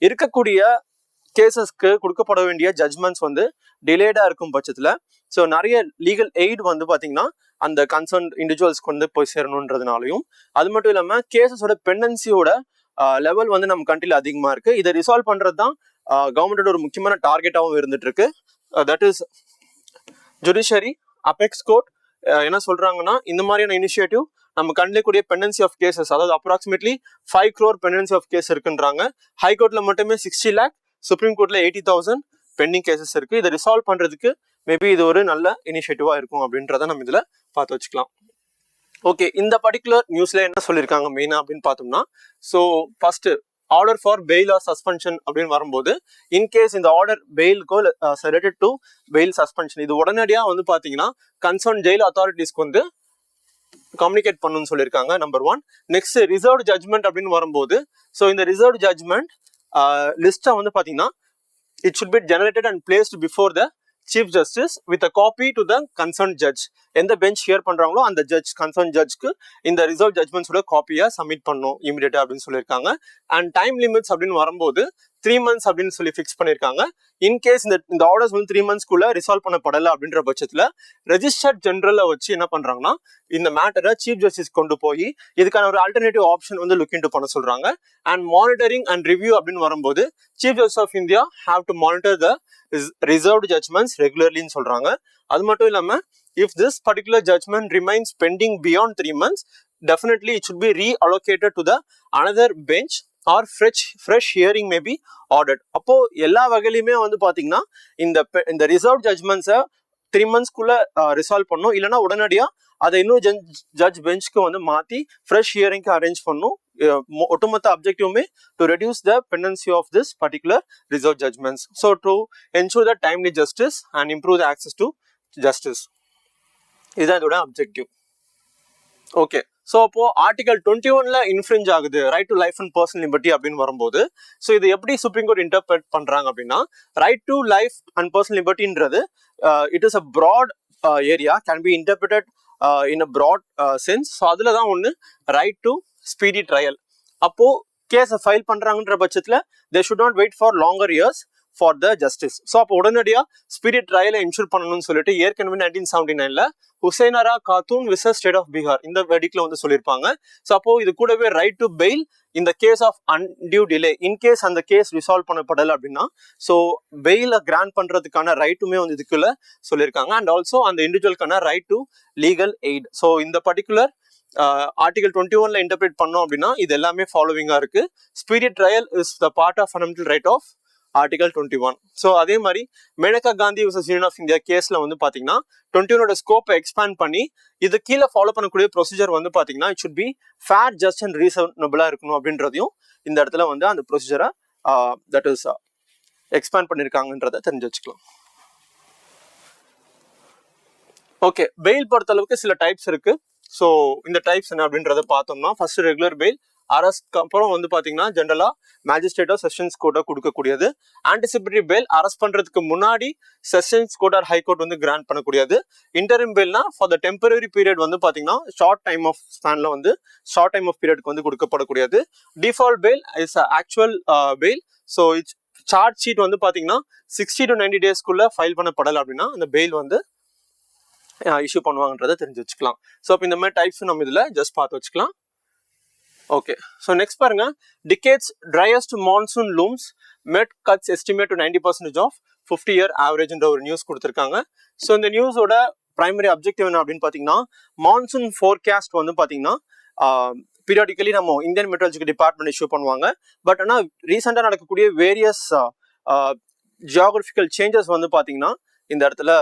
இருக்கக்கூடிய கேசஸ்க்கு கொடுக்கப்பட வேண்டிய ஜட்மெண்ட்ஸ் வந்து டிலேடா இருக்கும் பட்சத்துல ஸோ நிறைய லீகல் எய்ட் வந்து பாத்தீங்கன்னா அந்த கன்சர்ன் இண்டிவிஜுவல்ஸ்க்கு வந்து போய் சேரணுன்றதுனாலையும், அது மட்டும் இல்லாம கேசஸோட பெண்டன்சியோட லெவல் வந்து நம்ம கண்ட்ரில அதிகமா இருக்கு. இதை ரிசால்வ் பண்றது தான் கவர்மெண்டோட ஒரு முக்கியமான டார்கெட்டாகவும் இருந்துட்டு இருக்கு. That is judiciary apex court என்ன சொல்றாங்கன்னா இந்த மாதிரியான இனிஷியேட்டிவ் நம்ம கண்டக்கூடிய பெண்டன்சி ஆஃப் கேசஸ், அதாவது approximately 5 crore pendency of case இருக்குன்றாங்க. ஹைகோர்ட்ல மட்டுமே 60 lakh, சுப்ரீம் கோர்ட்ல 80,000 பெண்டிங் கேசஸ் இருக்கு. இதை ரிசால்வ் பண்றதுக்கு மேபி இது ஒரு நல்ல இனிஷியேட்டிவா இருக்கும் அப்படின்றத நம்ம இதுல பார்த்து வச்சுக்கலாம். ஓகே, இந்த பர்டிகுலர் நியூஸ்ல என்ன சொல்லியிருக்காங்க மெயினா அப்படின்னு பார்த்தோம்னா, so first order for bail or suspension அப்படின்னு வரும்போது இன்கேஸ் இந்த ஆர்டர் பெயிலுக்கோ ரிலேட்டட் டு பெயில் சஸ்பென்ஷன் இது உடனடியாக வந்து பார்த்தீங்கன்னா கன்சர்ன் ஜெயில் அத்தாரிட்டிஸ்க்கு வந்து கம்யூனிகேட் பண்ணணும்னு சொல்லியிருக்காங்க. நம்பர் 1. நெக்ஸ்ட் ரிசர்வ்டு ஜட்மெண்ட் அப்படின்னு வரும்போது ஸோ இந்த ரிசர்வ்டு ஜட்மெண்ட் லிஸ்ட்டை வந்து பார்த்தீங்கன்னா it should be generated and placed before the chief justice with a copy to the concern judge. எந்த பெஞ்ச் ஹியர் பண்றாங்களோ அந்த ஜட்ஜ் கன்சர்ன் ஜட்ஜ்க்கு இந்த ரிசர்வ் ஜட்மெண்ட்ஸோட காப்பியை சப்மிட் பண்ணும் இமீடியட்டா அப்படின்னு சொல்லியிருக்காங்க. அண்ட் டைம் லிமிட்ஸ் அப்படின்னு வரும்போது 3 months அப்படின்னு சொல்லி ஃபிக்ஸ் பண்ணியிருக்காங்க. இன்கேஸ் இந்த ஆர்டர்ஸ் வந்து 3 monthsக்குள்ள ரிசால்வ் பண்ணப்படலை அப்படின்ற பட்சத்தில் ரெஜிஸ்டர்ட் ஜெனரலை வச்சு என்ன பண்றாங்கன்னா இந்த மேட்டரை சீஃப் ஜஸ்டிஸ் கொண்டு போய் இதுக்கான ஒரு ஆல்டர்னேட்டிவ் ஆப்ஷன் வந்து லுக் இன்டு பண்ண சொல்றாங்க. அண்ட் மானிட்டரிங் அண்ட் ரிவ்யூ அப்படின்னு வரும்போது chief justice of India have to monitor the reserved judgements ரெகுலர்லின்னு சொல்றாங்க. அது மட்டும் இல்லாம if this particular judgment remains pending beyond 3 months, definitely it should be reallocated to the another bench or fresh hearing may be ordered. அப்போ எல்லா வகையிலுமே வந்து பாத்தீங்கன்னா இந்த ரிசர்வ் ஜட்மெண்ட்ஸை 3 monthsக்குள்ள ரிசால்வ் பண்ணும். இல்லைன்னா உடனடியா அதை இன்னும் ஜட்ஜ் பெஞ்ச்க்கு வந்து மாத்தி ஃப்ரெஷ் ஹியரிங்க்கு அரேஞ்ச் பண்ணும். ஒட்டுமொத்த அப்ஜெக்டிவுமே to reduce the pendency of this particular reserve judgements. So to ensure the timely justice and improve the access to justice. இதுதான் இதோட அப்ஜெக்டிவ். ஓகே, ஸோ அப்போ ஆர்டிகல் 21ல இன்ஃப்ரிஞ்ச் ஆகுது right to life and personal liberty அப்படின்னு வரும்போது, so இது எப்படி supreme court interpret பண்றாங்க அப்படின்னா, right to life and personal லிபர்ட்டின்றது it is a broad area, can be interpreted in a broad sense. So அதில் தான் ஒன்று ரைட் டு ஸ்பீடி ட்ரையல். அப்போ கேஸை ஃபைல் பண்றாங்கன்ற பட்சத்தில் they should not wait for longer years for the justice. So அப்போ உடனடியாக ஸ்பீடி ட்ரையலை இன்ஷூர் பண்ணணும்னு சொல்லிட்டு ஏற்கனவே 1979ல Hussainara Khatoon versus state of Bihar இந்த வெடிக்ல வந்து சொல்லியிருப்பாங்க. ஸோ அப்போ இது கூடவே ரைட் டு பெயில் இந்த case of undue delay, in case அந்த கேஸ் ரிசால்வ் பண்ணப்படலை அப்படின்னா ஸோ பெயிலை கிராண்ட் பண்றதுக்கான ரைட்டுமே வந்து இதுக்குள்ள சொல்லியிருக்காங்க. அண்ட் ஆல்சோ அந்த இண்டிவிஜுவலுக்கான right to legal aid. So இந்த பர்டிகுலர் ஆர்டிகல் 21ல இன்டர்பிரேட் பண்ணோம் அப்படின்னா இது எல்லாமே ஃபாலோவிங்கா இருக்கு. Speedy trial is the part of fundamental right of article 21. So அதே மாதிரி Maneka Gandhi versus Union of India கேஸ்ல வந்து பாத்தீங்கன்னா 21ஓட ஸ்கோப்பை எக்ஸ்பேண்ட் பண்ணி இது கீழே ஃபாலோ பண்ணக்கூடிய ப்ரொசீஜர் வந்து பாத்தீங்கன்னா it should be fair, just and ரீசனபிளா இருக்கணும் அப்படின்றதையும் இந்த இடத்துல வந்து அந்த ப்ரொசீஜரை தட் இஸ் எக்ஸ்பேண்ட் பண்ணிருக்காங்கன்றதை தெரிஞ்சு வச்சுக்கலாம். ஓகே, பெயில் பொறுத்த அளவுக்கு சில டைப்ஸ் இருக்கு. ஸோ இந்த டைப்ஸ் என்ன அப்படின்றத பார்த்தோம்னா, ஃபர்ஸ்ட் ரெகுலர் பெயில், அரெஸ்ட்க்கு அப்புறம் வந்து பாத்தீங்கன்னா ஜென்ரலா மேஜிஸ்ட்ரேட்டோ செஷன்ஸ் கோர்ட்டோ கொடுக்கக்கூடியது. ஆன்டிசிபேட்டரி பெயில், அரெஸ்ட் பண்றதுக்கு முன்னாடி sessions court or high court வந்து கிராண்ட் பண்ணக்கூடியது. இன்டரிம் பெயில்னா ஃபார் த டெம்பரரி பீரியட் வந்து பாத்தீங்கன்னா ஷார்ட் டைம் ஆஃப் ஸ்பேன்ல வந்து ஷார்ட் டைம் ஆஃப் பீரியட்க்கு வந்து கொடுக்கப்படக்கூடியது. Default bail is actual bail. So charge sheet வந்து பாத்தீங்கன்னா 60 to 90 டேஸ்க்குள்ள ஃபைல் பண்ணப்படலை அப்படின்னா அந்த பெயில் வந்து இஷ்யூ பண்ணுவாங்கன்றதை தெரிஞ்சு வச்சுக்கலாம். ஸோ அப்போ இந்த மாதிரி டைப்ஸ் நம்ம இதுல ஜஸ்ட் பார்த்து வச்சுக்கலாம். ஓகே, ஸோ நெக்ஸ்ட் பாருங்க, decades driest monsoon looms met cuts estimate to 90% of 50-year ஆவரேஜ்ன்ற ஒரு நியூஸ் கொடுத்துருக்காங்க. ஸோ இந்த நியூஸோட பிரைமரி அப்ஜெக்டிவ் என்ன அப்படின்னு பார்த்தீங்கன்னா, மான்சூன் ஃபோர்காஸ்ட் வந்து பார்த்தீங்கன்னா பீரியாடிக்கலி நம்ம இந்தியன் மெட்ரலஜிக்கல் டிபார்ட்மெண்ட் இஷ்யூ பண்ணுவாங்க. பட் ஆனால் ரீசெண்டாக நடக்கக்கூடிய வேரியஸ் ஜியாகிரபிக்கல் சேஞ்சஸ் வந்து பார்த்தீங்கன்னா இந்த இடத்துல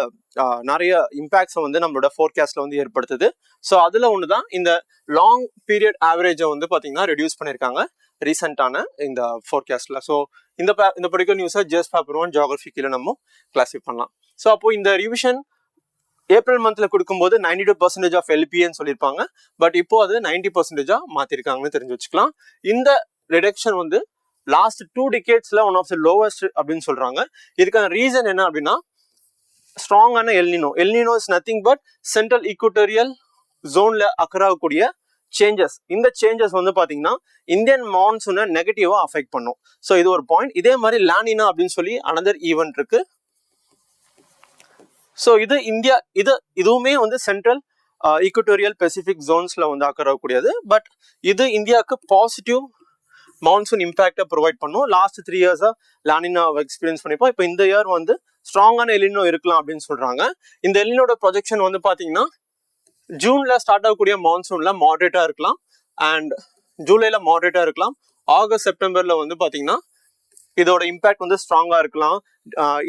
நிறைய இம்பாக்ட்ஸை வந்து நம்மளோட ஃபோர்காஸ்ட்ல வந்து ஏற்படுத்துது. ஸோ அதுல ஒண்ணுதான் இந்த லாங் பீரியட் ஆவரேஜை வந்து பாத்தீங்கன்னா ரெடியூஸ் பண்ணியிருக்காங்க ரீசெண்டான இந்த ஃபோர்காஸ்ட்ல. ஸோ இந்த பர்டிகுலர் நியூஸை ஜஸ்ட் பேப்பர் 1 ஜியாகிரபி கீழே நம்ம கிளாஸிஃபை பண்ணலாம். ஸோ அப்போ இந்த ரிவிஷன் ஏப்ரல் மந்த்ல கொடுக்கும்போது 92% ஆஃப் எல்பின்னு சொல்லியிருப்பாங்க. பட் இப்போ அது 90% மாத்திருக்காங்கன்னு தெரிஞ்சு வச்சுக்கலாம். இந்த ரிடக்ஷன் வந்து லாஸ்ட் 2 decadesல ஒன் ஆஃப் த லோவஸ்ட் அப்படின்னு சொல்றாங்க. இதுக்கான ரீசன் என்ன அப்படின்னா, ஸ்ட்ராங்கான El Nino is nothing but central equatorial ஜோன்ல அக்கறாகக்கூடிய சேஞ்சஸ். இந்த சேஞ்சஸ் வந்து பாத்தீங்கன்னா இந்தியன் மான்சூனை நெகட்டிவா அஃபெக்ட் பண்ணும். ஸோ இது ஒரு பாயிண்ட். இதே மாதிரி லானினா அப்படின்னு சொல்லி அனதர் ஈவென்ட் இருக்கு. ஸோ இது இந்தியா இதுவுமே வந்து சென்ட்ரல் ஈக்குவட்டோரியல் பெசிபிக் ஜோன்ஸ்ல வந்து அக்கறாகக்கூடியது. பட் இது இந்தியாவுக்கு பாசிட்டிவ் மான்சூன் இம்பாக்டை ப்ரொவைட் பண்ணும். லாஸ்ட் 3 years லானினா எக்ஸ்பீரியன்ஸ் பண்ணிப்போம். இப்போ இந்த இயர் வந்து ஸ்ட்ராங்கான எலினோ இருக்கலாம் அப்படின்னு சொல்றாங்க. இந்த எலினோட ப்ரொஜெக்ஷன் வந்து பாத்தீங்கன்னா ஜூன்ல ஸ்டார்ட் ஆகக்கூடிய மான்சூன்ல மாடரேட்டா இருக்கலாம், அண்ட் ஜூலைல மாடரேட்டா இருக்கலாம், ஆகஸ்ட் செப்டம்பர்ல வந்து பாத்தீங்கன்னா இதோட இம்பாக்ட் வந்து ஸ்ட்ராங்கா இருக்கலாம்.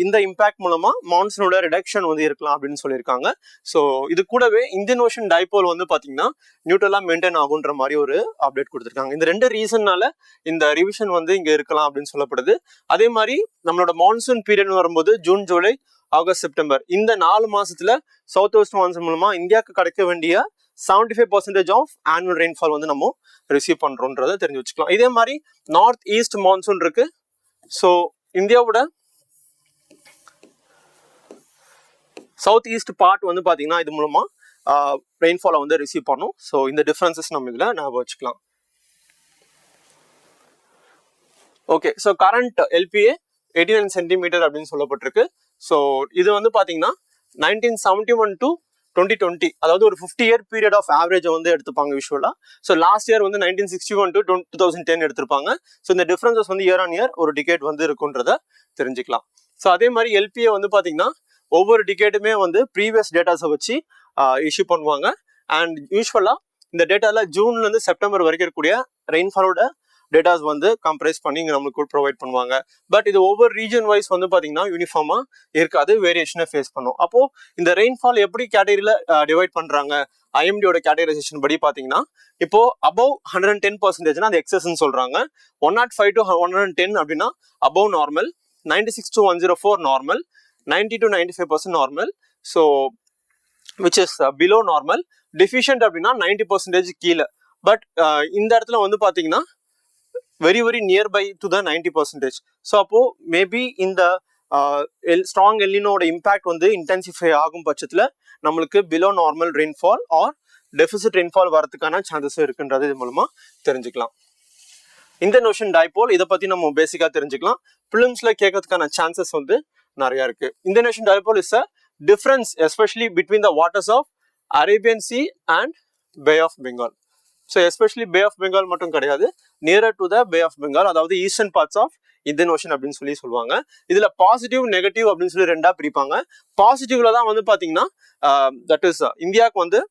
இந்த இம்பாக்ட் மூலமா மான்சூனோட ரிடக்ஷன் வந்து இருக்கலாம் அப்படின்னு சொல்லியிருக்காங்க. ஸோ இது கூடவே இந்தியன் ஓஷன் டைபோல் வந்து பாத்தீங்கன்னா நியூட்ரலா மெயின்டைன் ஆகுன்ற மாதிரி ஒரு அப்டேட் கொடுத்துருக்காங்க. இந்த 2 ரீசன்னால இந்த ரிவிஷன் வந்து இங்க இருக்கலாம் அப்படின்னு சொல்லப்படுது. அதே மாதிரி நம்மளோட மான்சூன் பீரியட் வரும்போது ஜூன், ஜூலை, ஆகஸ்ட், செப்டம்பர் இந்த 4 மாசத்துல சவுத் வெஸ்ட் மான்சூன் மூலமா இந்தியாவுக்கு கிடைக்க வேண்டிய 75% ஆஃப் ஆனுவல் ரெயின்ஃபால் வந்து நம்ம ரிசீவ் பண்றோம்ன்றதை தெரிஞ்சு வச்சுக்கலாம். இதே மாதிரி நார்த் ஈஸ்ட் மான்சூன் இருக்கு. ஸோ இந்தியாவோட சவுத் ஈஸ்ட் பார்ட் வந்து பாத்தீங்கன்னா இது மூலமா ரெயின்ஃபாலை வந்து ரிசீவ் பண்ணும். ஸோ இந்த டிஃபரன்சஸ் நம்ம இதுல ஞாபகம் வச்சுக்கலாம். Okay, so current LPA 89 centimetre அப்படின்னு சொல்லப்பட்டிருக்கு. ஸோ இது வந்து பாத்தீங்கன்னா 1971 to 2020, அதாவது ஒரு 50-year பீரியட் ஆஃப் ஆவரேஜை வந்து எடுத்துப்பாங்க விஷுவலா. ஸோ லாஸ்ட் இயர் வந்து 1961 to 2010 எடுத்திருப்பாங்க. ஸோ இந்த டிஃபரன்சஸ் வந்து இயர் ஆன் இயர் ஒரு டிகேட் வந்து இருக்குன்றத தெரிஞ்சுக்கலாம். ஸோ அதே மாதிரி எல்பிஏ வந்து பாத்தீங்கன்னா ஒவ்வொரு டிகேட்டுமே வந்து ப்ரீவியஸ் டேட்டாஸை வச்சு இஷ்யூ பண்ணுவாங்க. அண்ட் யூஸ்வலா இந்த டேட்டால ஜூன்ல இருந்து செப்டம்பர் வரைக்கும் இருக்கக்கூடிய ரெயின்ஃபாலோட டேட்டாஸ் வந்து கம்ப்ரைஸ் பண்ணி இங்கே நம்மளுக்கு ப்ரொவைட் பண்ணுவாங்க. பட் இது ஒவ்வொரு ரீஜன் வைஸ் வந்து பார்த்தீங்கன்னா யூனிஃபார்மா இருக்காது, வேரியேஷனை ஃபேஸ் பண்ணும். அப்போ இந்த ரெயின்ஃபால் எப்படி கேட்டகரியில டிவைட் பண்றாங்க, ஐஎம்டியோட கேட்டகரைசேஷன் படி பார்த்தீங்கன்னா இப்போ அபவ் 110% அது எக்ஸஸ்ன்னு சொல்றாங்க. 105 to 110 அப்படின்னா above normal, 96 to 104 normal, 90 to 95% normal, so which is below normal. Deficient அப்படின்னா 90% கீழே. பட் இந்த இடத்துல வந்து பார்த்தீங்கன்னா very very nearby to the 90%. So அப்போ மேபி இந்த ஸ்ட்ராங் எல்னினோட இம்பாக்ட் வந்து இன்டென்சிஃபை ஆகும் பட்சத்தில் நம்மளுக்கு below normal rainfall or deficit rainfall வரதுக்கான சான்சஸ் இருக்குன்றது இது மூலமா தெரிஞ்சுக்கலாம். இந்தியன் ஓஷன் டைபோல் இதை பத்தி நம்ம பேசிக்கா தெரிஞ்சுக்கலாம். பிலிம்ஸ்ல கேட்கறதுக்கான சான்சஸ் வந்து நிறைய இருக்கு. Indian ocean dipole is a difference especially between the waters of Arabian Sea and Bay of Bengal. So especially Bay of Bengal மட்டும் கிடையாது, nearer to the pay of Bengal, அதாவது eastern parts of Indian Ocean அப்படின்னு சொல்லி சொல்லுவாங்க. இதுல பாசிட்டிவ் நெகட்டிவ் அப்படின்னு சொல்லி ரெண்டா பிரிப்பாங்க. பாசிட்டிவ்ல தான் வந்து பாத்தீங்கன்னா தட் இஸ் இந்தியாவுக்கு வந்து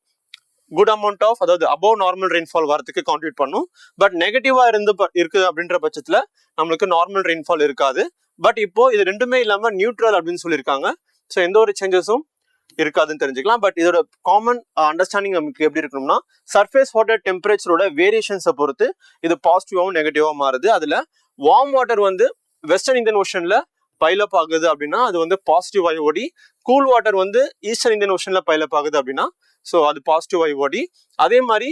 குட் அமௌண்ட் ஆஃப், அதாவது அபவ் நார்மல் ரெயின்ஃபால் வரதுக்கு கான்ட்ரிபியூட் பண்ணும். பட் நெகட்டிவா இருக்குது அப்படின்ற பட்சத்துல நம்மளுக்கு நார்மல் ரெயின்ஃபால் இருக்காது. பட் இப்போ இது ரெண்டுமே இல்லாம நியூட்ரல் அப்படின்னு சொல்லியிருக்காங்க. ஸோ எந்த ஒரு சேஞ்சஸும் இருக்காதுன்னு தெரிஞ்சுக்கலாம். பட் இதோட காமன் அண்டர்ஸ்டாண்டிங் நமக்கு எப்படி இருக்கணும்னா, சர்ஃபேஸ் வாட்டர் டெம்பரேச்சரோட வேரியேஷன்ஸை பொறுத்து இது பாசிட்டிவாகவும் நெகட்டிவாகவும் மாறுது. அதுல வார்ம் வாட்டர் வந்து வெஸ்டர்ன் இந்தியன் ஓஷன்ல பைலப் ஆகுது அப்படின்னா அது வந்து பாசிட்டிவ் ஐஓடி. கூல் வாட்டர் வந்து ஈஸ்டர்ன் இந்தியன் ஓஷன்ல பைலப் ஆகுது அப்படின்னா ஸோ அது பாசிட்டிவ் ஐஓடி. அதே மாதிரி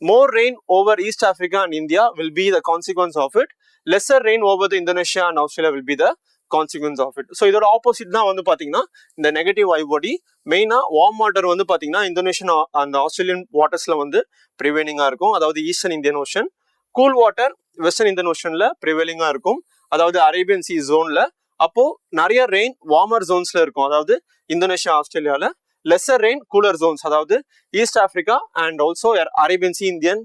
more rain over East Africa and India will be the consequence of it. Lesser rain over the Indonesia and Australia will be the consequence of it. So இதோட opposite தான் வந்து பாத்தீங்கன்னா இந்த negative IOD. மெயினா warm water வந்து பாத்தீங்கன்னா Indonesian அந்த Australian வாட்டர்ஸ்ல வந்து ப்ரிவேலிங்கா இருக்கும், அதாவது eastern Indian Ocean. Cool water western Indian ஓஷன்ல ப்ரிவேலிங்கா இருக்கும், அதாவது அரேபியன் சி ஜோன்ல. அப்போ நிறைய ரெயின் வார்மர் ஜோன்ஸ்ல இருக்கும், அதாவது இந்தோனேஷியா ஆஸ்திரேலியால. லெஸர் ரெயின் கூலர் ஜோன்ஸ், அதாவது East Africa and also Arabian Sea Indian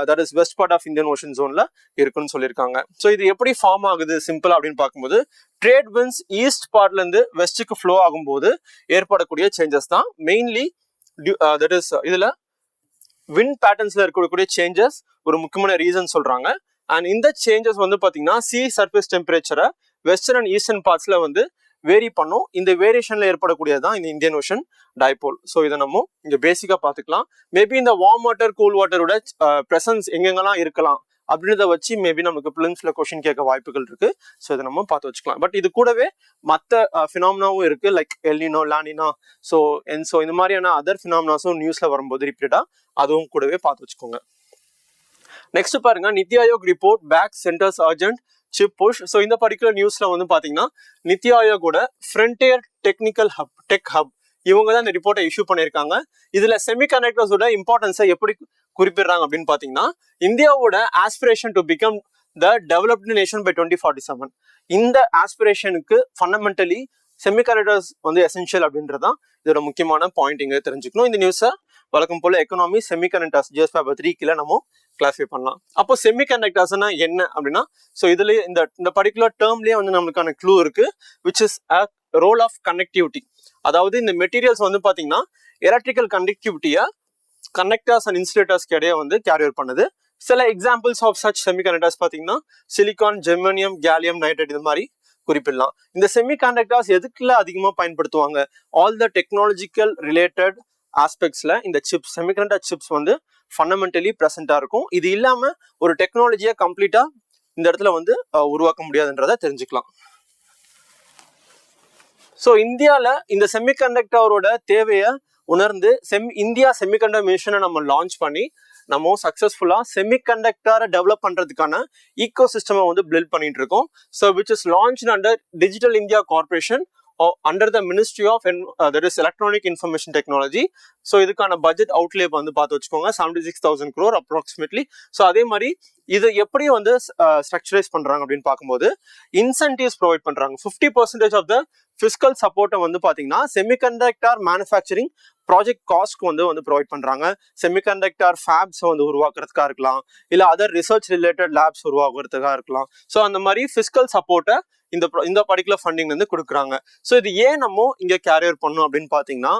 that is west part of Indian Ocean ஜோன்ல இருக்குன்னு சொல்லியிருக்காங்க. ஸோ இது எப்படி ஃபார்ம் ஆகுது சிம்பிள் அப்படின்னு பார்க்கும்போது, ட்ரேட் விண்ட்ஸ் ஈஸ்ட் பார்ட்ல இருந்து வெஸ்ட்டுக்கு ஃப்ளோ ஆகும்போது ஏற்படக்கூடிய சேஞ்சஸ் தான் மெயின்லி. தட் இஸ் இதுல விண்ட் பேட்டர்ன்ஸ்ல இருக்கக்கூடிய சேஞ்சஸ் ஒரு முக்கியமான ரீசன் சொல்றாங்க. அண்ட் இந்த சேஞ்சஸ் வந்து பாத்தீங்கன்னா சி சர்ஃபேஸ் டெம்பரேச்சரை வெஸ்டர்ன் அண்ட் ஈஸ்டர்ன் பார்ட்ஸ்ல வந்து வேரி பண்ணும். இந்த வேரியேஷன்ல ஏற்படக்கூடியதான் இந்த இந்தியன் ஓஷன் டைபோல். ஸோ இதை நம்ம இங்க பேசிக்கா பாத்துக்கலாம். மேபி இந்த வார்ம் வாட்டர் கூல் வாட்டரோட பிரசன்ஸ் எங்கெங்கெல்லாம் இருக்கலாம் அப்படின்றத வச்சு மேபி நமக்கு பிலிம்ஸ்ல கொஸ்டின் கேட்க வாய்ப்புகள் இருக்கு. ஸோ இதை நம்ம பார்த்து வச்சுக்கலாம். பட் இது கூடவே மற்ற ஃபினாமினாவும் இருக்கு, லைக் எல்னினோ, லானினா, ஸோ இந்த மாதிரியான அதர் ஃபினாமினாஸும் நியூஸ்ல வரும்போது ரிப்பீட்டா அதுவும் கூடவே பார்த்து வச்சுக்கோங்க. நெக்ஸ்ட் பாருங்க, NITI Aayog report back centre's urgent chip push. So இந்த பர்டிகுலர் நியூஸ்ல வந்து பாத்தீங்கன்னா நித்தி ஆயோகோட frontier technical hub, tech hub, இவங்க தான் இந்த ரிப்போர்ட்டை இஷ்யூ பண்ணியிருக்காங்க. இதுல செமிகண்டக்டர்ஸோட இம்பார்ட்டன்ஸை எப்படி குறிப்பிடுறாங்க அப்படின்னு பாத்தீங்கன்னா, இந்தியாவோட aspiration to become the developed nation by 2047. இந்த ஆஸ்பிரேஷனுக்கு ஃபண்டமெண்டலி செமிகண்டக்டர்ஸ் வந்து எசென்ஷியல் அப்படின்றதான் இதோட முக்கியமான பாயிண்ட் இங்க தெரிஞ்சுக்கணும். இந்த நியூஸை வழக்கம் போல எக்கனாமி செமிகண்டக்டர்ஸ் ஜிஎஸ் பேப்பர் 3 கீழே நம்ம கிளாஸிஃபை பண்ணலாம். அப்போ செமிகண்டக்டர்ஸ்னா என்ன அப்படின்னா, ஸோ இதுல இந்த பர்டிகுலர் டேர்ம்லயே வந்து நம்மளுக்கான க்ளூ இருக்கு, which is a role of connectivity. அதாவது இந்த மெட்டீரியல்ஸ் வந்து பாத்தீங்கன்னா எலக்ட்ரிக்கல் கனெக்டிவிட்டியை கனெக்டர்ஸ் அண்ட் இன்சுலேட்டர்ஸ்க்கு இடையே வந்து கேரியர் பண்ணுது. சில எக்ஸாம்பிள்ஸ் ஆஃப் சச் செமிகண்டக்டர்ஸ் பாத்தீங்கன்னா சிலிகான், ஜெர்மனியம், கேலியம் நைட்ரேட் இது மாதிரி குறிப்பிடலாம். இந்த செமிகண்டக்டர்ஸ் எதுக்குள்ள அதிகமா பயன்படுத்துவாங்க, ஆல் த டெக்னாலஜிக்கல் ரிலேட்டட் ஆஸ்பெக்ட்ஸ்ல இந்த சிப்ஸ், செமிகண்டக்டர் சிப்ஸ் வந்து ஃபண்டமெண்டலி ப்ரெசென்டா இருக்கும். இது இல்லாம ஒரு டெக்னாலஜியை கம்ப்ளீட்டா இந்த இடத்துல வந்து உருவாக்க முடியாதுன்றதை தெரிஞ்சுக்கலாம். ஸோ இந்தியாவில் இந்த செமிகண்டக்டரோட தேவையை உணர்ந்து இந்தியா செமிகண்டக்டர் மிஷனை நம்ம லான்ச் பண்ணி நம்ம சக்சஸ்ஃபுல்லா செமிகண்டக்டரை டெவலப் பண்றதுக்கான ஈகோ சிஸ்டமை வந்து பில்ட் பண்ணிட்டு இருக்கோம். So which is launch under digital India corporation under the Ministry of that is Electronic Information Technology. So இதுக்கான பட்ஜெட் அவுட்லே வந்து பார்த்து வச்சுக்கோங்க, 76,000 crore அப்ராக்சிமேட்லி. ஸோ அதே மாதிரி இது எப்படி வந்து ஸ்ட்ரக்சரைஸ் பண்றாங்க அப்படின்னு பார்க்கும்போது இன்சென்டிவ்ஸ் ப்ரொவைட் பண்றாங்க. 50% ஆஃப் த ஃபிஸ்கல் சப்போர்ட்டை வந்து பாத்தீங்கன்னா செமிகண்டக்டர் மேனுஃபேக்சரிங் ப்ராஜெக்ட் காஸ்ட்க்கு வந்து ப்ரொவைட் பண்றாங்க. செமிகண்டக்டர் ஃபேப்ஸ் வந்து உருவாக்குறதுக்காக இருக்கலாம், இல்ல அதர் ரிசர்ச் ரிலேட்டட் லேப்ஸ் உருவாக்குறதுக்காக இருக்கலாம். ஸோ அந்த மாதிரி ஃபிஸ்கல் சப்போர்ட்டை இந்த பர்டிகுலர் ஃபண்டிங் வந்து கொடுக்குறாங்க. ஸோ இது ஏன் நம்ம இங்க கேரியர் பண்ணோம் அப்படின்னு பாத்தீங்கன்னா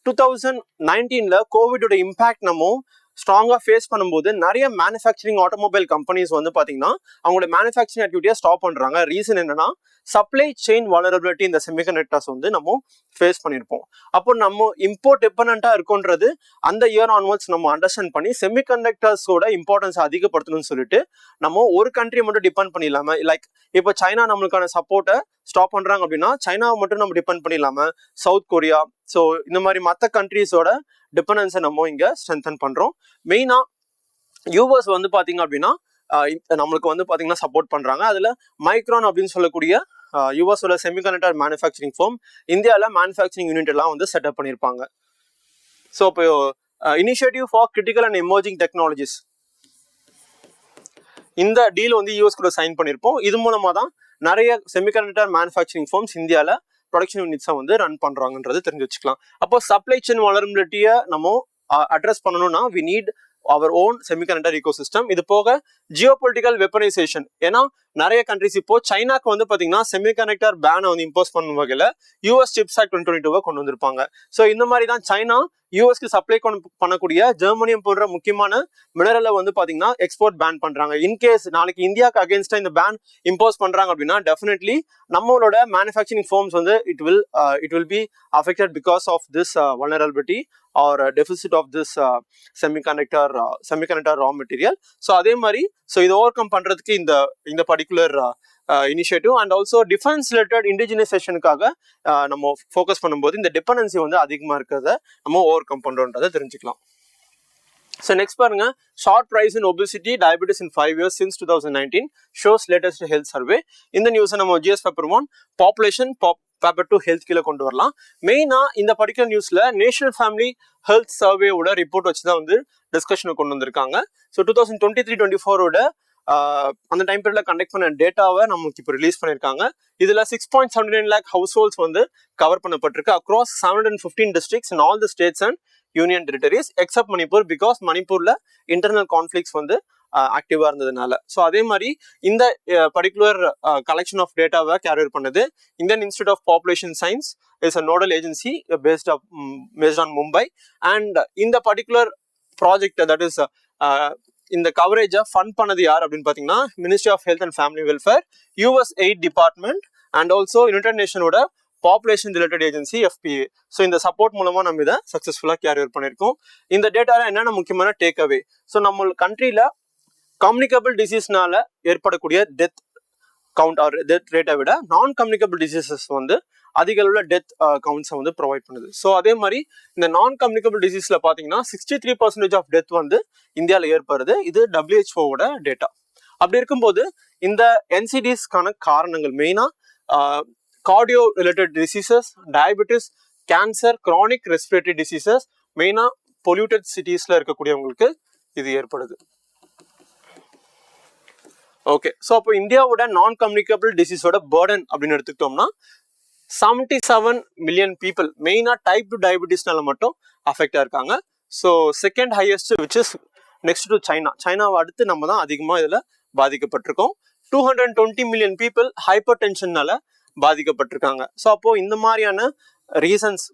2019 கோவிடோட இம்பாக்ட் நம்ம ஸ்ட்ராங்கா ஃபேஸ் பண்ணும்போது நிறைய மேனுஃபேக்சரிங் ஆட்டோமொபைல் கம்பெனிஸ் வந்து பாத்தீங்கன்னா அவங்களோட மேனுஃபேக்சரிங் ஆக்டிவிட்டியை ஸ்டாப் பண்றாங்க. ரீசன் என்னன்னா சப்ளை செயின் வல்னரபிலிட்டி இந்த செமிகண்டக்டர்ஸ் வந்து நம்ம ஃபேஸ் பண்ணியிருப்போம். அப்போ நம்ம இம்போர்ட் டிபெண்டா இருக்குன்றது அந்த இயர் ஆன்வர்ட்ஸ் நம்ம அண்டர்ஸ்டாண்ட் பண்ணி செமிகண்டக்டர்ஸோட இம்பார்ட்டன்ஸ் அதிகப்படுத்தணும்னு சொல்லிட்டு நம்ம ஒரு கண்ட்ரி மட்டும் டிபெண்ட் பண்ணிடலாம, லைக் இப்போ சைனா நம்மளுக்கான சப்போர்ட்டை ஸ்டாப் பண்றாங்க அப்படின்னா சைனாவை மட்டும் நம்ம டிபெண்ட் பண்ணிடலாம, சவுத் கொரியா, ஸோ இந்த மாதிரி மற்ற கண்ட்ரீஸோட டிபெண்டன்ஸை நம்ம இங்க ஸ்ட்ரென்தன் பண்றோம். மெயினா யூஎஸ் வந்து பாத்தீங்க அப்படின்னா நம்மளுக்கு வந்து பாத்தீங்கன்னா சப்போர்ட் பண்றாங்க. அதுல மைக்ரான் அப்படின்னு சொல்லக்கூடிய யூஎஸோட செமிகண்டக்டர் மேனுஃபேக்சரிங் ஃபார்ம் இந்தியாவில் மேனுஃபேக்சரிங் யூனிட் எல்லாம் வந்து செட்டப் பண்ணியிருப்பாங்க. ஸோ இப்போ initiative for critical and emerging technologies இந்த டீல் வந்து யூஎஸ் கூட சைன் பண்ணியிருப்போம். இது மூலமா தான் நிறைய செமிகண்டக்டர் மேனுஃபேக்சரிங் ஃபார்ம்ஸ் இந்தியாவில் ப்ரொடக்ஷன் யூனிட்ஸை வந்து ரன் பண்றாங்கன்றது தெரிஞ்சு வச்சுக்கலாம். அப்போ சப்ளை செயின் வல்னரபிலிட்டியை நம்ம அட்ரஸ் பண்ணணும்னா we need our own semiconductor ecosystem. இது போக ஜியோபொலிட்டிக்கல் வெப்பனைசேஷன், ஏன்னா நிறைய கண்ட்ரிஸ் இப்போ சைனாக்கு வந்து பாத்தீங்கன்னா செமிகண்டக்டர் பேனை வந்து இம்போஸ் பண்ணும் வகையில யூஎஸ் சிப்ஸ் ஆக்ட் 2022 கொண்டு வந்திருப்பாங்க. ஸோ இந்த மாதிரி தான் சைனா யூஎஸ்க்கு சப்ளை பண்ணக்கூடிய ஜெர்மனியம் போன்ற முக்கியமான மினரலை வந்து பாத்தீங்கன்னா எக்ஸ்போர்ட் பேன் பண்றாங்க. இன்கேஸ் நாளைக்கு இந்தியாவுக்கு அகேன்ஸ்டா இந்த பேன் இம்போஸ் பண்றாங்க அப்படின்னா டெஃபினெட்லி நம்மளோட மேனுஃபேக்சரிங் ஃபார்ம்ஸ் வந்து it will be affected because of this vulnerability or deficit of this semiconductor raw material. So அதே மாதிரி இதை ஓவர் கம் பண்றதுக்கு இந்த particular initiative and also defence related இண்டிஜினைசேஷனுக்காக நம்ம ஃபோக்கஸ் பண்ணும்போது இந்த டிபெண்டன்சி வந்து அதிகமாக இருக்கிறத நம்ம ஓவர் கம் பண்றோன்றதை தெரிஞ்சுக்கலாம். ஸோ நெக்ஸ்ட் பாருங்க, ஷார்ட் ரைஸ் இன் ஒபிசிட்டி டயபிட்டிஸ் இன் 5 years since 2019 shows latest health survey. இந்த நியூஸை நம்ம GS paper 1 population paper 2 health கீழே கொண்டு வரலாம். மெயினா இந்த பர்டிகுலர் நியூஸ்ல நேஷனல் ஃபேமிலி ஹெல்த் சர்வேவோட ரிப்போர்ட் வச்சுதான் வந்து டிஸ்கஷனுக்கு கொண்டு வந்திருக்காங்க. ஸோ 2023-24 அந்த டைம் பீரியட்ல கண்டக்ட் பண்ண டேட்டாவை நமக்கு இப்போ ரிலீஸ் பண்ணியிருக்காங்க. இதுல 6.79 lakh ஹவுஸ் ஹோல்ட்ஸ் வந்து கவர் பண்ணப்பட்டிருக்கு across 715 districts in all the states and union territories except Manipur, because மணிப்பூர்ல இன்டர்னல் கான்ஃபிளிக்ஸ் வந்து ஆக்டிவா இருந்ததுனால. ஸோ அதே மாதிரி இந்த பர்டிகுலர் கலெக்ஷன் ஆஃப் டேட்டாவை கேரியர் பண்ணது Indian institute of population science is a nodal agency based on Mumbai. And இந்த பர்டிகுலர் ப்ராஜெக்ட் தட் இஸ் இந்த கவரேஜை ஃபண்ட் பண்ணது யார் அப்படின்னு பார்த்தீங்கன்னா ministry of health and family welfare, US aid department and also united நேஷனோட population related agency FPA. So இந்த support மூலமா நம்ம இதை சக்ஸஸ்ஃபுல்லாக கேரியர் பண்ணியிருக்கோம். இந்த டேட்டால என்னென்ன முக்கியமான டேக் அவே, ஸோ நம்ம கண்ட்ரியில கம்யூனிகபிள் டிசீஸ்னால ஏற்படக்கூடிய டெத் கவுண்ட் ஆர் டெத் ரேட்டை விட நான் கம்யூனிகபிள் டிசீசஸ் வந்து அதிக அளவுல டெத் கவுண்ட்ஸை வந்து ப்ரொவைட் பண்ணுது. ஸோ அதே மாதிரி இந்த நான் கம்யூனிகபிள் டிசீஸ்ல பாத்தீங்கன்னா 63% ஆஃப் டெத் வந்து இந்தியாவில் ஏற்படுது. இது WHO டேட்டா. அப்படி இருக்கும்போது இந்த NCDஸ்க்கான காரணங்கள் மெயினா cardio related diseases, diabetes, cancer, chronic respiratory diseases, மெயினா பொல்யூட்டட் சிட்டிஸ்ல இருக்கக்கூடியவங்களுக்கு இது ஏற்படுது. ஓகே, ஸோ அப்போ இந்தியாவோட நான் கம்யூனிகபிள் டிசீஸோட பர்டன் அப்படின்னு எடுத்துக்கிட்டோம்னா 77 million people மெயினா டைப் 2 டயபிட்டிஸ்னால மட்டும் அஃபெக்டா இருக்காங்க. So second highest which is next to சைனாவை அடுத்து நம்ம தான் அதிகமாக இதில் பாதிக்கப்பட்டிருக்கோம். 220 million people ஹைப்பர் டென்ஷன்னால பாதிக்கப்பட்டிருக்காங்க. ஸோ அப்போ இந்த மாதிரியான ரீசன்ஸ்